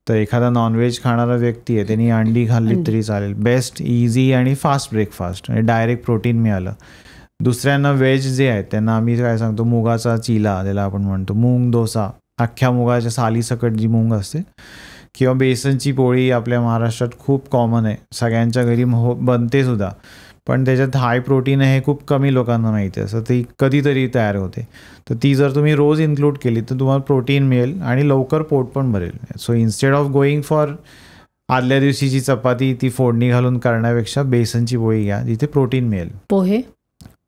B: तर एखादा नॉनव्हेज खाणारा व्यक्ती आहे त्यांनी अंडी खाल्ली तरी चालेल. बेस्ट इझी आणि फास्ट ब्रेकफास्ट, म्हणजे डायरेक्ट प्रोटीन मिळालं. दुसऱ्यांना व्हेज जे आहेत त्यांना आम्ही काय सांगतो, मुगाचा चिला ज्याला आपण म्हणतो, मूग डोसा, अख्ख्या मुगाच्या सालीसकट जी मूग असते, किंवा बेसनची पोळी आपल्या महाराष्ट्रात खूप कॉमन आहे, सगळ्यांच्या घरी बनते सुद्धा, पण त्याच्यात हाय प्रोटीन आहे हे खूप कमी लोकांना माहिती असतं. ती कधीतरी तयार होते. तर ती जर तुम्ही रोज इन्क्लूड केली तर तुम्हाला प्रोटीन मिळेल आणि लवकर पोट पण भरेल. So instead of going for आदल्या दिवशीची चपाती ती फोडणी घालून करण्यापेक्षा बेसनची पोळी घ्या जिथे प्रोटीन मिळेल.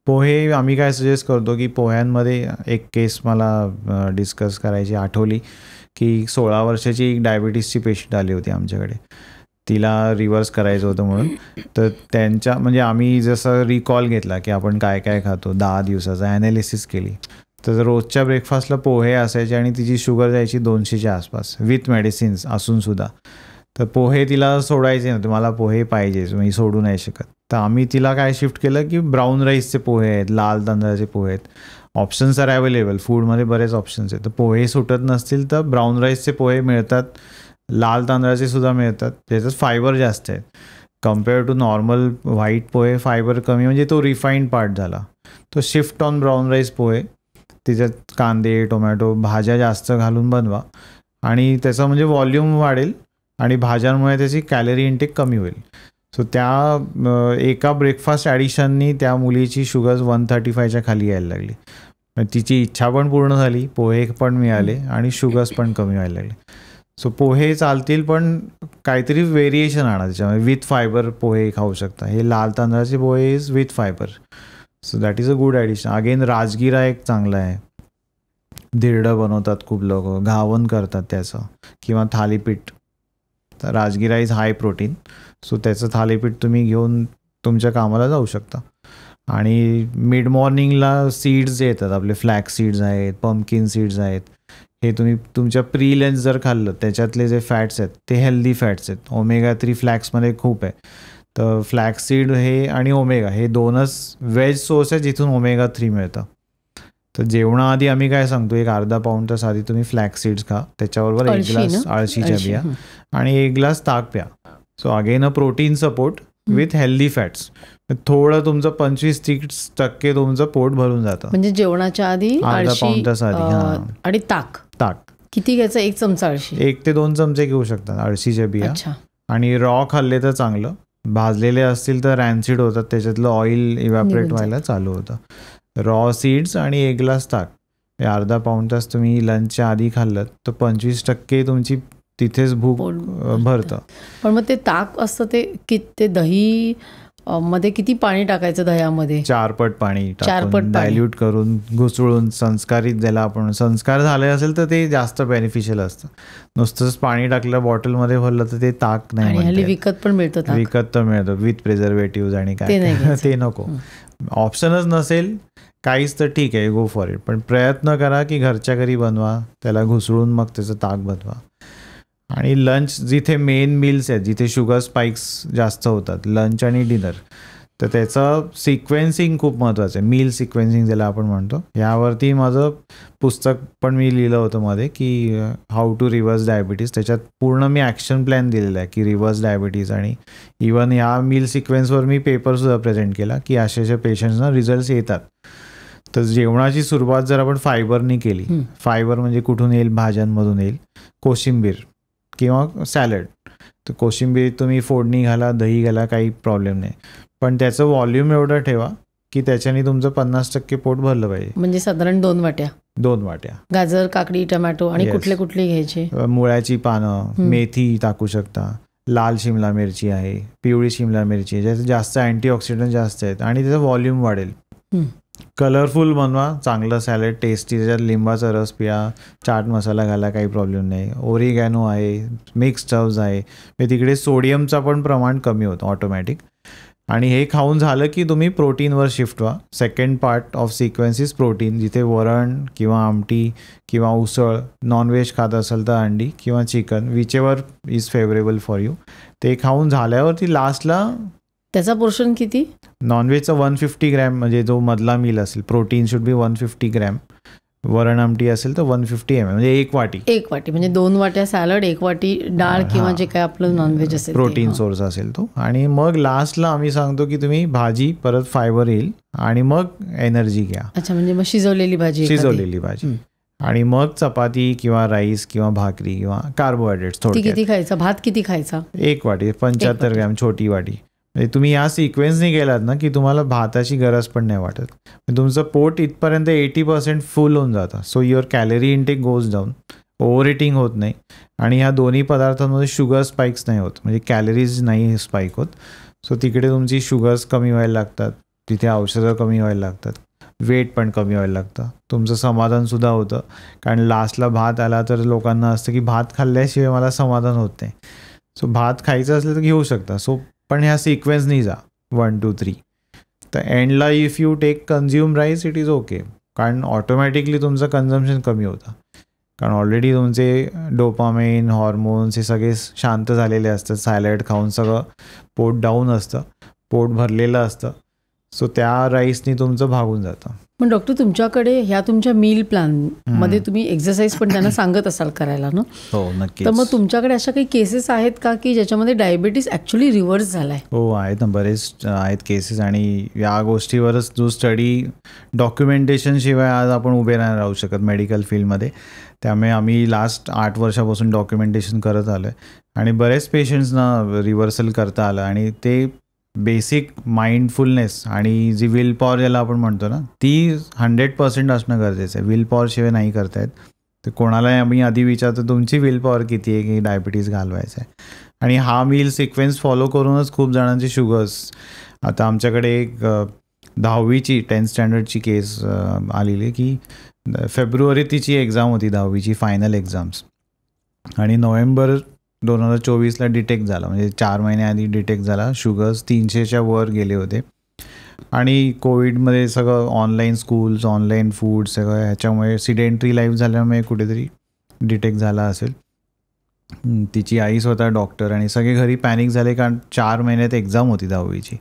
B: पोहे आम्ही काय सजेस्ट करतो की पोह्यांमध्ये एक केस मला डिस्कस करायची आठवली की 16 वर्षाची एक डायबिटीसची पेशंट आली होती आमच्याकडे. तिला रिव्हर्स करायचं होतं म्हणून. तर त्यांच्या म्हणजे आम्ही जसं रिकॉल घेतला की आपण काय काय खातो, 10 दिवसाचा ॲनालिसिस केली. तर रोजच्या ब्रेकफास्टला पोहे असायचे आणि तिची शुगर जायची 200च्या आसपास विथ मेडिसिन्स असूनसुद्धा. तर पोहे तिला सोडायचे नव्हते, मला पोहे पाहिजेच, मी सोडू नाही शकत. तर आम्ही तिला काय शिफ्ट केलं की ब्राऊन राईसचे पोहे आहेत, लाल तांदळाचे पोहे आहेत, ऑप्शन्स आर अवेलेबल, फूडमध्ये बरेच ऑप्शन्स आहेत. तर पोहे सुटत नसतील तर ब्राऊन राईसचे पोहे मिळतात, लाल तांदळाचे सुद्धा मिळतात, त्याच्यात फायबर जास्त आहेत compare to normal white pohe. Fibre कमी म्हणजे तो रिफाईंड पार्ट झाला. तो shift on brown rice pohe, त्याच्यात कांदे, टोमॅटो, भाज्या जास्त घालून बनवा आणि त्याचं म्हणजे व्हॉल्यूम वाढेल आणि भाज्यांमुळे त्याची कॅलरी इंटेक कमी होईल. सो त्या एका ब्रेकफास्ट ॲडिशननी त्या मुलीची शुगर्स 135च्या खाली यायला लागली. तिची इच्छा पण पूर्ण झाली, पोहे पण मिळाले आणि शुगर्स पण कमी व्हायला लागले. सो पोहे चालतील, पण काहीतरी व्हेरिएशन आणा त्याच्यामध्ये. विथ फायबर पोहे खाऊ शकता. हे लाल तांदळाचे pohe is with fibre, so that is a good addition. Again rajgira एक चांगला आहे, धिरडं बनवतात खूप लोक, घावन करतात त्याचं, किंवा थालीपीठ. तर राजगिरा इज हाय प्रोटीन, सो त्याचं थालीपीठ तुम्ही घेऊन तुमच्या कामाला जाऊ शकता. आणि मिड मॉर्निंगला सीड्स जे येतात आपले, फ्लॅक्स सीड्स आहेत, पंपकिन सीड्स आहेत, हे तुम्ही तुमच्या प्री लंच जर खाल्लं त्याच्यातले जे फॅट्स आहेत ते हेल्दी फॅट्स आहेत. ओमेगा 3 फ्लॅक्समध्ये खूप आहे. तर फ्लॅक्स सीड हे आणि ओमेगा हे दोनच वेज सोर्स आहे जिथून ओमेगा 3 मिळतं. तर जेवणाआधी आम्ही काय सांगतो, एक अर्धा पाऊण तास आधी तुम्ही फ्लॅक्स सीड्स खा, त्याच्याबरोबर 1 ग्लास अळशीच्या बिया आणि 1 ग्लास ताक प्या. So again a protein support with healthy fats. थोडं तुमचं 25-30% तुमचं पोट भरून जातं.
A: म्हणजे जेवणाच्या आधी
B: अर्धा पाऊण तास आधी.
A: आणि ताक किती घ्यायचं? 1 चमचा अळशी,
B: 1 ते 2 चमचे घेऊ शकतात अळशीच्या बिया. आणि रॉ खाल्ले तर चांगलं, भाजलेले असतील तर रॅन्सिड होतात, त्याच्यातलं ऑइल इव्हॅपरेट व्हायला चालू होतं. रॉ सीड्स आणि 1 ग्लास ताक हे अर्धा पाऊण तास तुम्ही लंचच्या आधी खाल्लं तर 25% तुमची तिथेच भूक भरतं.
A: पण मग ते ताक असतं ते दही मध्ये किती पाणी टाकायचं? दह्यामध्ये
B: 4 पट पाणी टाकून डायल्यूट करून घुसळून संस्कारित ज्याला आपण, संस्कार झाले असेल तर ते जास्त बेनिफिशियल असतं. नुसतंच पाणी टाकलं बॉटलमध्ये भरलं तर ते ताक नाही.
A: विकत पण मिळतं,
B: विकत तर मिळतं विथ प्रिझर्वेटिव्ह आणि काय ते नको. ऑप्शनच नसेल काहीच तर ठीक आहे, गो फॉर इट. पण प्रयत्न करा की घरच्या घरी बनवा, त्याला घुसळून मग त्याचं ताक बनवा. आणि लंच जिथे मेन मील्स आहेत, जिथे शुगर स्पाइक्स जास्त होतात, लंच आणि डिनर, तर त्याचं सिक्वेन्सिंग खूप महत्त्वाचं आहे. मील सिक्वेन्सिंग ज्याला आपण म्हणतो, यावरती माझं पुस्तक पण मी लिहिलं होतं मध्ये की हाऊ टू रिव्हर्स डायबिटीज. त्याच्यात पूर्ण मी ॲक्शन प्लॅन दिलेला आहे की रिव्हर्स डायबिटीज. आणि इवन ह्या मील सिक्वेन्सवर मी पेपरसुद्धा प्रेझेंट केला की अशा पेशंट्सना रिझल्ट्स येतात. तर जेवणाची सुरुवात जर आपण फायबरनी केली, फायबर म्हणजे कुठून येईल, भाज्यांमधून येईल, कोशिंबीर किंवा सॅलड. तर कोशिंबीर तुम्ही फोडणी घाला, दही घाला, काही प्रॉब्लेम नाही, पण त्याचं व्हॉल्यूम एवढं ठेवा की त्याच्याने तुमचं 50% पोट भरलं पाहिजे.
A: म्हणजे साधारण 2 वाट्या.
B: 2 वाट्या
A: गाजर, काकडी, टोमॅटो आणि कुठले कुठले घ्यायचे.
B: मुळ्याची पानं, मेथी टाकू शकता, लाल शिमला मिरची आहे, पिवळी शिमला मिरची आहे, ज्याचे जास्त अँटीऑक्सिडंट जास्त आहेत आणि त्याचं व्हॉल्यूम वाढेल. कलरफुल बनवा चांगलं सॅलड, टेस्टी. त्याच्यात लिंबाचा रस पिया, चाट मसाला घाला, काही प्रॉब्लेम नाही. ओरिगॅनो आहे, मिक्स्ड हर्ब्स आहे, तिकडे सोडियमचा पण प्रमाण कमी होतं ऑटोमॅटिक. आणि हे खाऊन झालं की तुम्ही प्रोटीनवर शिफ्ट व्हा. Second part of sequence is protein, जिथे वरण किंवा आमटी किंवा उसळ, नॉनव्हेज खात असेल तर अंडी किंवा chicken, which ever is favourable for you. ते खाऊन झाल्यावरती लास्टला
A: त्याचा पोर्शन किती?
B: नॉनव्हेजचा 150 ग्रॅम, म्हणजे जो मधला मील असेल, प्रोटीन शुड बी 150 ग्रॅम. वरण आमटी असेल तर 150 ml, म्हणजे 1 वाटी.
A: 1 वाटी म्हणजे 2 वाट्या सॅलड, 1 वाटी डाळ किंवा जे काय आपलं नॉनव्हेज असेल,
B: प्रोटीन सोर्स असेल तो. आणि मग लास्टला आम्ही सांगतो की तुम्ही भाजी, परत फायबर येईल आणि मग एनर्जी घ्या.
A: अच्छा, म्हणजे मग शिजवलेली भाजी
B: आणि मग चपाती किंवा राईस किंवा भाकरी किंवा कार्बोहायड्रेट्स.
A: किती खायचा भात? किती खायचा?
B: 1 वाटी, 75 ग्रॅम, छोटी वाटी. म्हणजे तुम्ही या सिक्वेन्सने गेलात ना की तुम्हाला भाताची गरज पण नाही वाटत. तुमचं पोट इथपर्यंत 80% फुल होऊन जातं. So your calorie intake goes down, over eating होत नाही आणि ह्या दोन्ही पदार्थांमध्ये शुगर स्पाइक्स नाही होत, म्हणजे कॅलरीज नाही स्पाइक होत. सो तिकडे तुमची शुगर्स कमी व्हायला लागतात, तिथे औषधं कमी व्हायला लागतात, वेट पण कमी व्हायला लागतं, तुमचं समाधानसुद्धा होतं. कारण लास्टला भात आला तर लोकांना असतं की भात खाल्ल्याशिवाय मला समाधान होत नाही. सो भात खायचं असलं तर घेऊ शकता. सो पण ह्या सिक्वेन्सनी जा 1 2 3. तर एंडला if you take consume rice, it is okay. कारण ऑटोमॅटिकली तुमचं कन्झम्पशन कमी होतं, कारण ऑलरेडी तुमचे डोपामाइन, हॉर्मोन्स हे सगळे शांत झालेले असतात. सॅलड खाऊन सगळं पोट डाऊन असतं, पोट भरलेलं असतं. सो त्या राईसनी तुमचं भागून जातं.
A: पण डॉक्टर, तुमच्याकडे ह्या तुमच्या मील प्लॅन मध्ये तुम्ही एक्सरसाइज पण त्यांना सांगत असाल करायला ना?
B: हो, नक्की.
A: तर मग तुमच्याकडे अशा काही केसेस आहेत का की ज्याच्यामध्ये डायबिटीस ॲक्च्युली रिव्हर्स झालाय?
B: हो, आहेत ना, बरेच आहेत केसेस. आणि या गोष्टीवरच जो स्टडी, डॉक्युमेंटेशन शिवाय आज आपण उभे नाही राहू शकत मेडिकल फील्डमध्ये. त्यामुळे आम्ही लास्ट 8 वर्षापासून डॉक्युमेंटेशन करत आलो आहे आणि बरेच पेशंट्सना रिव्हर्सल करता आलं. आणि ते बेसिक माइंडफुलनेस आणि जी विल पॉवर ज्याला आपण म्हणतो ना, ती 100% असणं गरजेचं आहे. विल पॉवर शिवाय नाही करतायत. तर कोणालाही आम्ही आधी विचारतो तुमची विल पॉवर किती आहे की डायबिटीज घालवायचं आहे. आणि हा मील सिक्वेन्स फॉलो करूनच खूप जणांची शुगर्स. आता आमच्याकडे एक 10वीची 10th स्टँडर्डची केस आलेली की फेब्रुवारीत तिची एक्झाम होती, 10वीची फायनल एक्झाम्स, आणि नोव्हेंबर 2024ला डिटेक्ट झाला, म्हणजे 4 महिन्याआधी डिटेक्ट झाला. शुगर्स 300च्या वर गेले होते. आणि कोविडमध्ये सगळं ऑनलाईन स्कूल्स, ऑनलाईन फूड, सगळं ह्याच्यामुळे सिडेंटरी लाईफ झाल्यामुळे कुठेतरी डिटेक्ट झाला असेल. तिची आई स्वतः डॉक्टर, आणि सगळे घरी पॅनिक झाले कारण 4 महिन्यात एक्झाम होती 10वीची.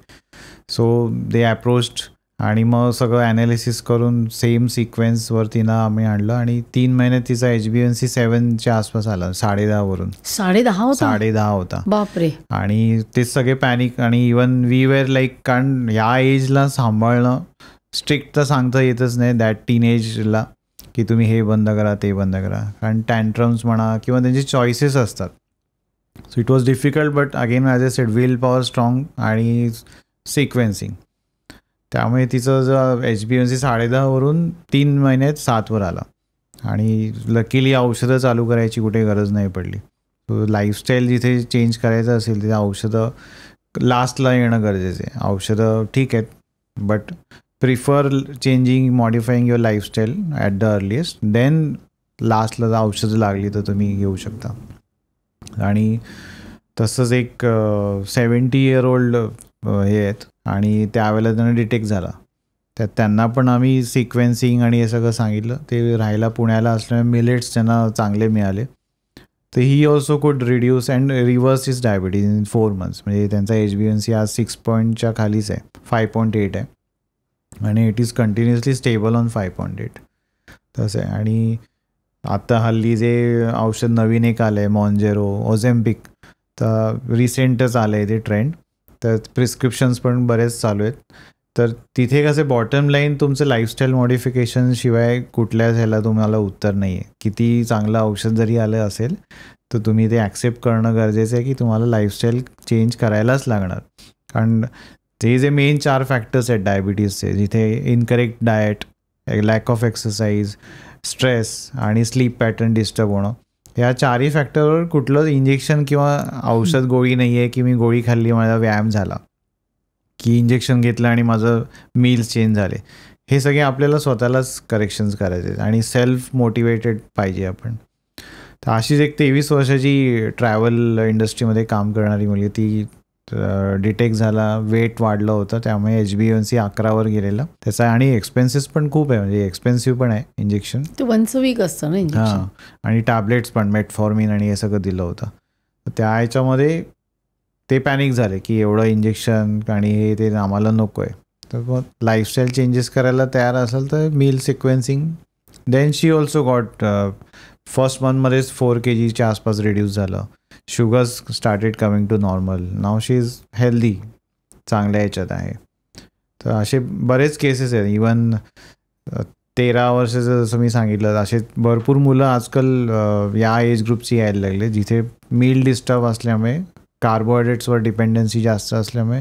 B: सो दे अप्रोच्ड आणि मग सगळं ॲनालिसिस करून सेम सिक्वेन्सवर तिनं आम्ही आणलं आणि 3 महिन्यात तिचा HbA1c 7च्या आसपास आला, 10.5 वरून. 10.5 होता.
A: बापरे.
B: आणि ते सगळे पॅनिक. आणि इवन वी वेअर लाईक, कारण या एजला सांभाळणं स्ट्रिक्ट तर सांगता येतच नाही दॅट टीनेजला की तुम्ही हे बंद करा, ते बंद करा, कारण टँट्रम्स म्हणा किंवा त्यांचे चॉईसेस असतात. So it was difficult, but again as a sed, will power strong आणि सिक्वेन्सिंग. त्यामुळे तिचं HbA1c 10.5 वरून 3 महिन्यात 7 वर आला. आणि लकीली औषधं चालू करायची कुठे गरज नाही पडली. सो लाईफस्टाईल जिथे चेंज करायचं असेल तिथे औषधं लास्टला येणं गरजेचं आहे. औषधं ठीक आहेत, but prefer changing, modifying your lifestyle at the earliest, then लास्टला औषधं लागली तर तुम्ही घेऊ शकता. आणि तसंच एक 70 year old हे आहेत, आणि त्यावेळेला त्यांना डिटेक्ट झाला त्यांना पण आम्ही सिक्वेन्सिंग आणि हे सगळं सांगितलं. ते राहायला पुण्याला असल्यामुळे मिलेट्स त्यांना चांगले मिळाले. तर ही ऑल्सो कुड reduce and reverse is diabetes in 4 months. म्हणजे त्यांचा HbA1c आज 6 पॉईंटच्या खालीच आहे, 5.8 आहे आणि it is continuously stable on 5.8. तसं आहे. आणि आता हल्ली जे औषध नवीन एक आलं आहे मॉन्जेरो, ओझेम्पिक, तर रिसेंटच आलं आहे ते ट्रेंड. तर प्रिस्क्रिप्शन्स पण बरेच चालू आहेत. तर तिथे कसं बॉटम लाईन तुमचं लाईफस्टाईल मॉडिफिकेशन शिवाय कुठल्याच ह्याला तुम्हाला उत्तर नाही आहे. किती चांगलं औषध जरी आलं असेल तर तुम्ही ते ॲक्सेप्ट करणं गरजेचं आहे की तुम्हाला लाईफस्टाईल चेंज करायलाच लागणार. कारण ते जे मेन 4 फॅक्टर्स आहेत डायबिटीजचे, जिथे incorrect diet, lack of exercise, stress आणि स्लीप पॅटर्न डिस्टर्ब होणं, या 4ही फॅक्टरवर कुठलं इंजेक्शन किंवा औषध गोळी नाही आहे की मी गोळी खाल्ली माझा व्यायाम झाला, की इंजेक्शन घेतलं आणि माझं मील्स चेंज झाले. हे सगळे आपल्याला स्वतःलाच करेक्शन्स करायचे आणि सेल्फ मोटिवेटेड पाहिजे आपण. तर अशीच एक 23 वर्षाची ट्रॅव्हल इंडस्ट्रीमध्ये काम करणारी मुलगी, ती डिटेक्ट झाला, वेट वाढलं होतं, त्यामुळे HbA1c 11वर गेलेला त्याचा. आणि एक्सपेन्सेस पण खूप आहे, म्हणजे एक्सपेन्सिव्ह पण आहे इंजेक्शन.
A: ते वन्स अ वीक असतं ना इंजेक्शन.
B: हां, आणि टॅबलेट्स पण मेटफॉर्मिन आणि हे सगळं दिलं होतं. तर त्या ह्याच्यामध्ये ते पॅनिक झाले की एवढं इंजेक्शन आणि हे ते आम्हाला नको आहे. तर मग लाईफस्टाईल चेंजेस करायला तयार असेल तर meal sequencing. Then she also got first मंथमध्येच 4 kgच्या आसपास रिड्यूस झालं. Sugars started coming to normal. नाव शी इज हेल्दी, चांगल्या ह्याच्यात आहे. तर असे बरेच केसेस आहेत. इवन 13 वर्षाचं जसं मी सांगितलं, असे भरपूर मुलं आजकाल या एज ग्रुपची यायला लागले, जिथे मील डिस्टर्ब असल्यामुळे, कार्बोहायड्रेट्सवर डिपेंडन्सी जास्त असल्यामुळे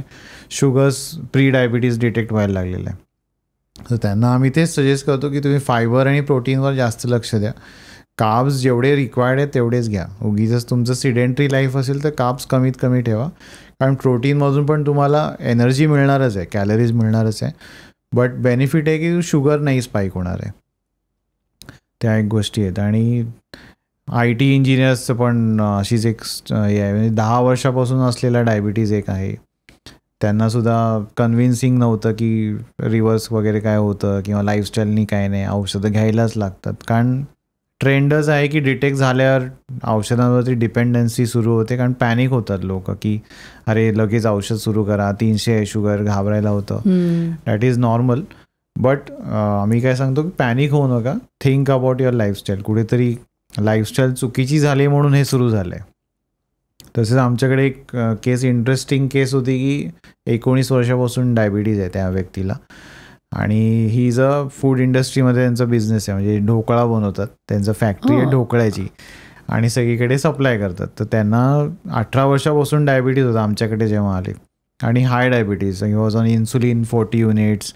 B: शुगर्स, प्री डायबिटीज डिटेक्ट व्हायला लागलेलं आहे. तर त्यांना आम्ही तेच सजेस्ट करतो की तुम्ही फायबर आणि प्रोटीनवर जास्त लक्ष द्या. कार्ब्स जेवढे रिक्वायर्ड आहेत तेवढेच घ्या. उगीच तुमचं सिडेंटरी लाईफ असेल तर कार्ब्स कमीत कमी ठेवा, कारण प्रोटीनमधून पण तुम्हाला एनर्जी मिळणारच आहे, कॅलरीज मिळणारच आहे, बट बेनिफिट आहे की शुगर नाही स्पाईक होणार आहे. त्या एक गोष्टी आहेत. आणि IT इंजिनियर्सचं पण अशीच एक हे आहे, म्हणजे 10 वर्षापासून असलेला डायबिटीज एक आहे. त्यांनासुद्धा कन्व्हिन्सिंग नव्हतं की रिव्हर्स वगैरे काय होतं किंवा लाईफस्टाईलनी काय नाही, औषधं घ्यायलाच लागतात. कारण ट्रेंडच आहे की डिटेक्ट झाल्यावर औषधांवरती डिपेंडन्सी सुरू होते, कारण पॅनिक होतात लोक की अरे लगेच औषध सुरू करा, 300 आहे शुगर, घाबरायला होतं. That is normal. बट आम्ही काय सांगतो की पॅनिक होऊ नका, थिंक अबाउट युअर लाईफस्टाईल. कुठेतरी लाईफस्टाईल चुकीची झाली म्हणून हे सुरू झालं आहे. तसेच आमच्याकडे एक केस, इंटरेस्टिंग केस होती की 19 वर्षापासून डायबिटीज आहे त्या व्यक्तीला, आणि ही इज अ फूड इंडस्ट्रीमध्ये त्यांचा बिझनेस आहे, म्हणजे ढोकळा बनवतात, त्यांचं फॅक्टरी आहे ढोकळ्याची आणि सगळीकडे सप्लाय करतात. तर त्यांना 18 वर्षापासून डायबिटीज होता आमच्याकडे जेव्हा आले, आणि high diabetes. He was on insulin 40 units,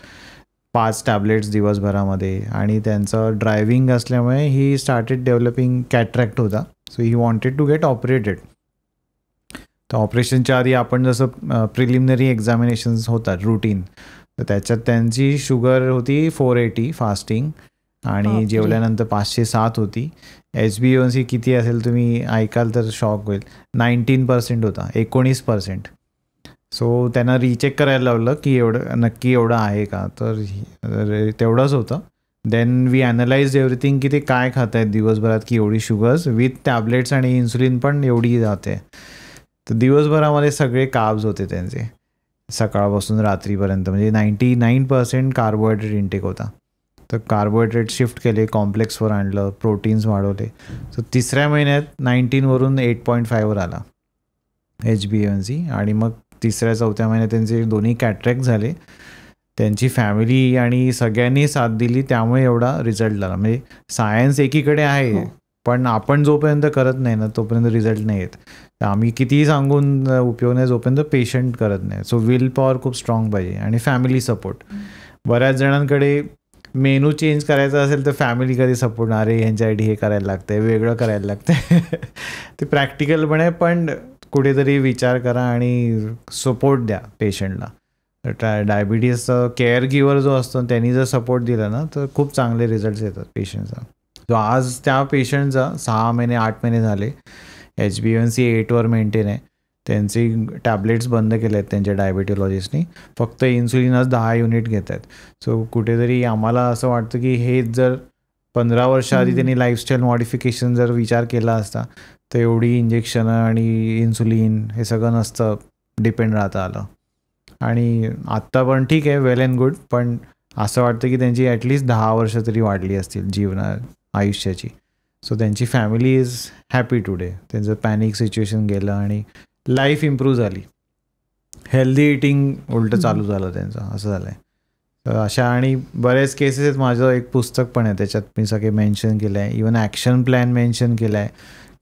B: 5 tablets दिवसभरामध्ये, आणि त्यांचं ड्रायव्हिंग असल्यामुळे ही स्टार्टेड डेव्हलपिंग कॅट्रॅक्ट होता. So he wanted to get operated. तर ऑपरेशनच्या आधी आपण जसं प्रिलिमिनरी एक्झामिनेशन्स होतात रुटीन, तर त्याच्यात त्यांची शुगर होती 480 फास्टिंग, आणि जेवल्यानंतर 507 होती. HbA1c किती असेल तुम्ही ऐकाल तर शॉक होईल, 19% होता, 19%. सो त्यांना रिचेक करायला लावलं की एवढं नक्की एवढं आहे का, तर तेवढंच होतं. देन वी ॲनालाइज एव्हरीथिंग की ते काय खात आहेत दिवसभरात की एवढी शुगर्स विथ टॅबलेट्स आणि इन्सुलिन पण एवढी जाते. तर दिवसभरामध्ये सगळे कार्ब्स होते त्यांचे, सकाळपासून रात्रीपर्यंत, म्हणजे 99% कार्बोहायड्रेट इंटेक होता. तर कार्बोहायड्रेट शिफ्ट केले, कॉम्प्लेक्सवर आणलं, प्रोटीन्स वाढवले. तर 3ऱ्या महिन्यात 19वरून 8.5वर आला HbA1c, आणि मग 3ऱ्या-4थ्या महिन्यात त्यांचे दोन्ही कॅट्रॅक्ट झाले. त्यांची फॅमिली आणि सगळ्यांनी साथ दिली, त्यामुळे एवढा रिझल्ट झाला. म्हणजे सायन्स एकीकडे आहे, पण आपण जोपर्यंत करत नाही ना तोपर्यंत रिझल्ट नाही येत. आम्ही कितीही सांगून उपयोग नाही जोपर्यंत पेशंट करत नाही. सो विल पॉवर खूप स्ट्रॉंग पाहिजे, आणि फॅमिली सपोर्ट. बऱ्याच जणांकडे मेनू चेंज करायचा असेल तर फॅमिली कधी सपोर्ट, अरे ह्यांच्यासाठी हे करायला लागतं आहे, वेगळं करायला लागतं आहे. ते प्रॅक्टिकल पण आहे, पण कुठेतरी विचार करा आणि सपोर्ट द्या पेशंटला. डायबिटीजचा केअर गिवर जो असतो त्यांनी जर सपोर्ट दिला ना तर खूप चांगले रिझल्ट्स येतात पेशंटचा. जो आज त्या पेशंटचा 6 महिने 8 महिने झाले HbA1c 8वर मेंटेन आहे. त्यांची टॅबलेट्स बंद केले आहेत त्यांच्या डायबिटॉलॉजिस्टनी, फक्त इन्सुलिनच 10 युनिट घेत आहेत. सो कुठेतरी आम्हाला असं वाटतं की हेच जर 15 वर्ष आधी त्यांनी लाईफस्टाईल मॉडिफिकेशन जर विचार केला असता तर एवढी इंजेक्शनं आणि इन्सुलिन हे सगळं नसतं डिपेंड राहता आलं. आणि आत्ता पण ठीक आहे, वेल अँड गुड, पण असं वाटतं की त्यांची ॲटलिस्ट 10 वर्ष तरी वाढली असतील आयुष्याची. सो त्यांची फॅमिली इज हॅपी टुडे. त्यांचं पॅनिक सिच्युएशन गेलं आणि लाईफ इम्प्रूव्ह झाली. हेल्दी इटिंग उलटं चालू झालं त्यांचं, असं झालं आहे. तर अशा आणि बरेच केसेस आहेत. माझं एक पुस्तक पण आहे, त्याच्यात मी सगळे मेन्शन केलं आहे. इवन ॲक्शन प्लॅन मेन्शन केला आहे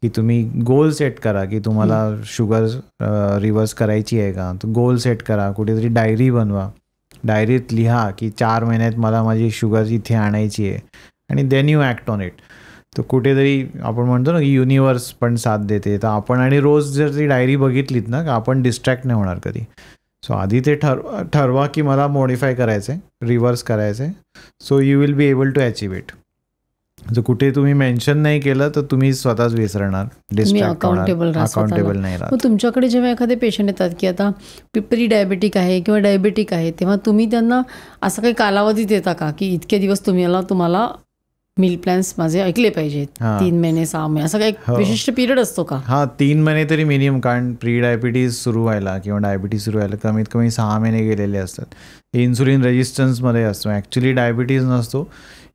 B: की तुम्ही गोल सेट करा की तुम्हाला शुगर रिव्हर्स करायची आहे का, तर गोल सेट करा. कुठेतरी डायरी बनवा, डायरीत लिहा की 4 महिन्यात मला माझी शुगर इथे आणायची आहे, आणि then you act on it. तर कुठेतरी आपण म्हणतो ना की युनिवर्स पण साथ देते. तर आपण आणि रोज जर ती डायरी बघितलीत ना, का आपण डिस्ट्रॅक्ट नाही होणार कधी. सो आधी ते ठरवा की मला मॉडिफाय करायचं आहे, रिव्हर्स करायचं आहे. So you will be able to achieve it. जर कुठे तुम्ही मेन्शन नाही केलं तर तुम्ही स्वतःच विसरणार, डिस्ट्रॅक्ट होणार, अकाउंटेबल नाही राहत.
A: मग तुमच्याकडे जेव्हा एखादे पेशंट येतात की आता प्री डायबेटिक आहे किंवा डायबेटिक आहे, तेव्हा तुम्ही त्यांना असं काही कालावधी देता का की इतके दिवस तुम्हाला मील प्लॅन्स माझे ऐकले पाहिजेत, 3 महिने 6 महिने, असं काही विशिष्ट पिरियड असतो का?
B: 3 महिने तरी मिनिमम, कारण प्री डायबिटीज सुरू व्हायला किंवा डायबिटीज सुरू व्हायला कमीत कमी 6 महिने गेलेले असतात. इन्सुलिन रेजिस्टन्समध्ये असतो, ॲक्च्युली डायबिटीज नसतो,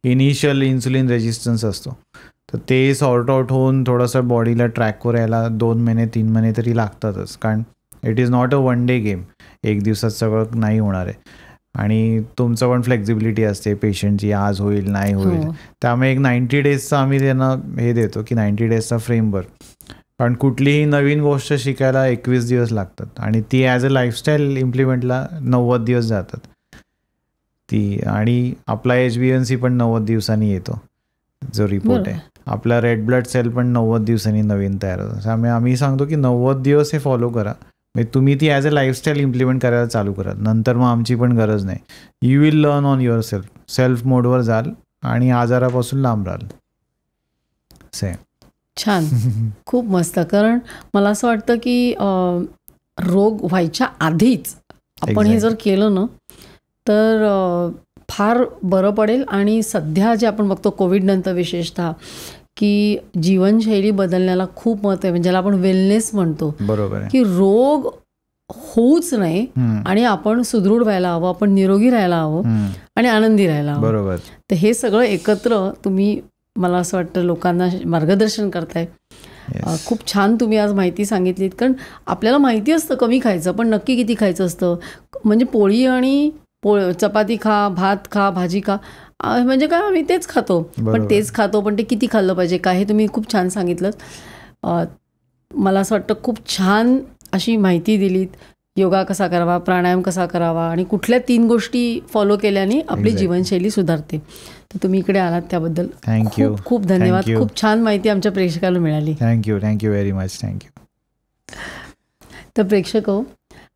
B: इनिशियल इन्सुलिन रेजिस्टन्स असतो. तर ते सॉर्ट आउट होऊन थोडंसं बॉडीला ट्रॅकवर यायला 2 महिने 3 महिने तरी लागतातच, कारण it is not a one day game. एक दिवसात सगळं नाही होणार आहे, आणि तुमचं पण फ्लेक्झिबिलिटी असते पेशंटची, आज होईल नाही होईल. त्यामुळे एक 90 डेजचा आम्ही त्यांना हे देतो की 90 डेजचा फ्रेमवर्क. कारण कुठलीही नवीन गोष्ट शिकायला 21 दिवस लागतात आणि ती ॲज अ लाईफस्टाईल इम्प्लिमेंटला 90 दिवस जातात ती. आणि आपला HbA1c पण 90 दिवसांनी येतो जो रिपोर्ट आहे. आपला रेड ब्लड सेल पण 90 दिवसांनी नवीन तयार होतो. त्यामुळे आम्ही सांगतो की 90 दिवस हे फॉलो करा, म्हणजे तुम्ही ती ॲज अ लाईफस्टाईल इम्प्लिमेंट करायला चालू करा. नंतर मग आमची पण गरज नाही. You will learn on your self मोडवर जाल आणि आजारापासून लांब राहाल.
A: छान, खूप मस्त. कारण मला असं वाटतं की रोग व्हायच्या आधीच आपण हे जर केलं ना तर फार बरं पडेल. आणि सध्या जे आपण बघतो कोविड नंतर विशेषतः की जीवनशैली बदलण्याला खूप महत्त्व आहे, म्हणजे ज्याला आपण वेलनेस म्हणतो.
B: बरोबर आहे
A: की रोग होऊच नाही आणि आपण सुदृढ व्हायला हवं, आपण निरोगी राहायला हवं आणि आनंदी राहायला हवं.
B: बरोबर.
A: तर हे सगळं एकत्र तुम्ही, मला असं वाटतं, लोकांना मार्गदर्शन करताय. खूप छान तुम्ही आज माहिती सांगितलीत. कारण आपल्याला माहिती असतं कमी खायचं, पण नक्की किती खायचं असतं. म्हणजे पोळी आणि चपाती खा, भात खा, भाजी खा, म्हणजे काय आम्ही तेच खातो, पण तेच खातो, पण ते किती खाल्लं पाहिजे काय हे तुम्ही खूप छान सांगितलं. मला असं वाटतं खूप छान अशी माहिती दिलीत. योगा कसा करावा, प्राणायाम कसा करावा आणि कुठल्या 3 गोष्टी फॉलो केल्याने आपली जीवनशैली सुधारते. तर तुम्ही इकडे आलात त्याबद्दल खूप खूप धन्यवाद. खूप छान माहिती आमच्या प्रेक्षकाला मिळाली.
B: Thank you very much. थँक्यू.
A: तर प्रेक्षक,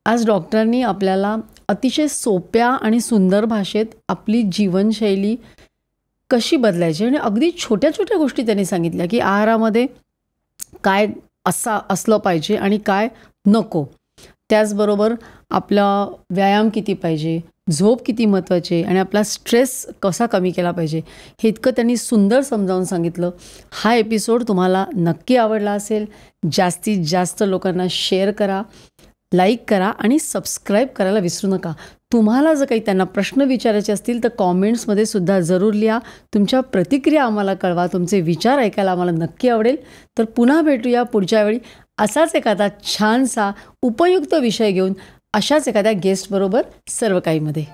A: आज डॉक्टरांनी आपल्याला अतिशय सोप्या आणि सुंदर भाषेत आपली जीवनशैली कशी बदलायची आणि अगदी छोट्या छोट्या गोष्टी त्यांनी सांगितल्या की आहारामध्ये काय असलं पाहिजे आणि काय नको. त्याचबरोबर आपला व्यायाम किती पाहिजे, झोप किती महत्त्वाची आहे आणि आपला स्ट्रेस कसा कमी केला पाहिजे, हे इतकं त्यांनी सुंदर समजावून सांगितलं. हा एपिसोड तुम्हाला नक्की आवडला असेल. जास्तीत जास्त लोकांना शेअर करा, लाईक करा आणि सबस्क्राईब करायला विसरू नका. तुम्हाला जर काही त्यांना प्रश्न विचारायचे असतील तर कॉमेंट्समध्ये सुद्धा जरूर लिहा. तुमच्या प्रतिक्रिया आम्हाला कळवा. तुमचे विचार ऐकायला आम्हाला नक्की आवडेल. तर पुन्हा भेटूया पुढच्या वेळी असाच एखादा छानसा उपयुक्त विषय घेऊन, अशाच एखाद्या गेस्टबरोबर सर्व काहीमध्ये.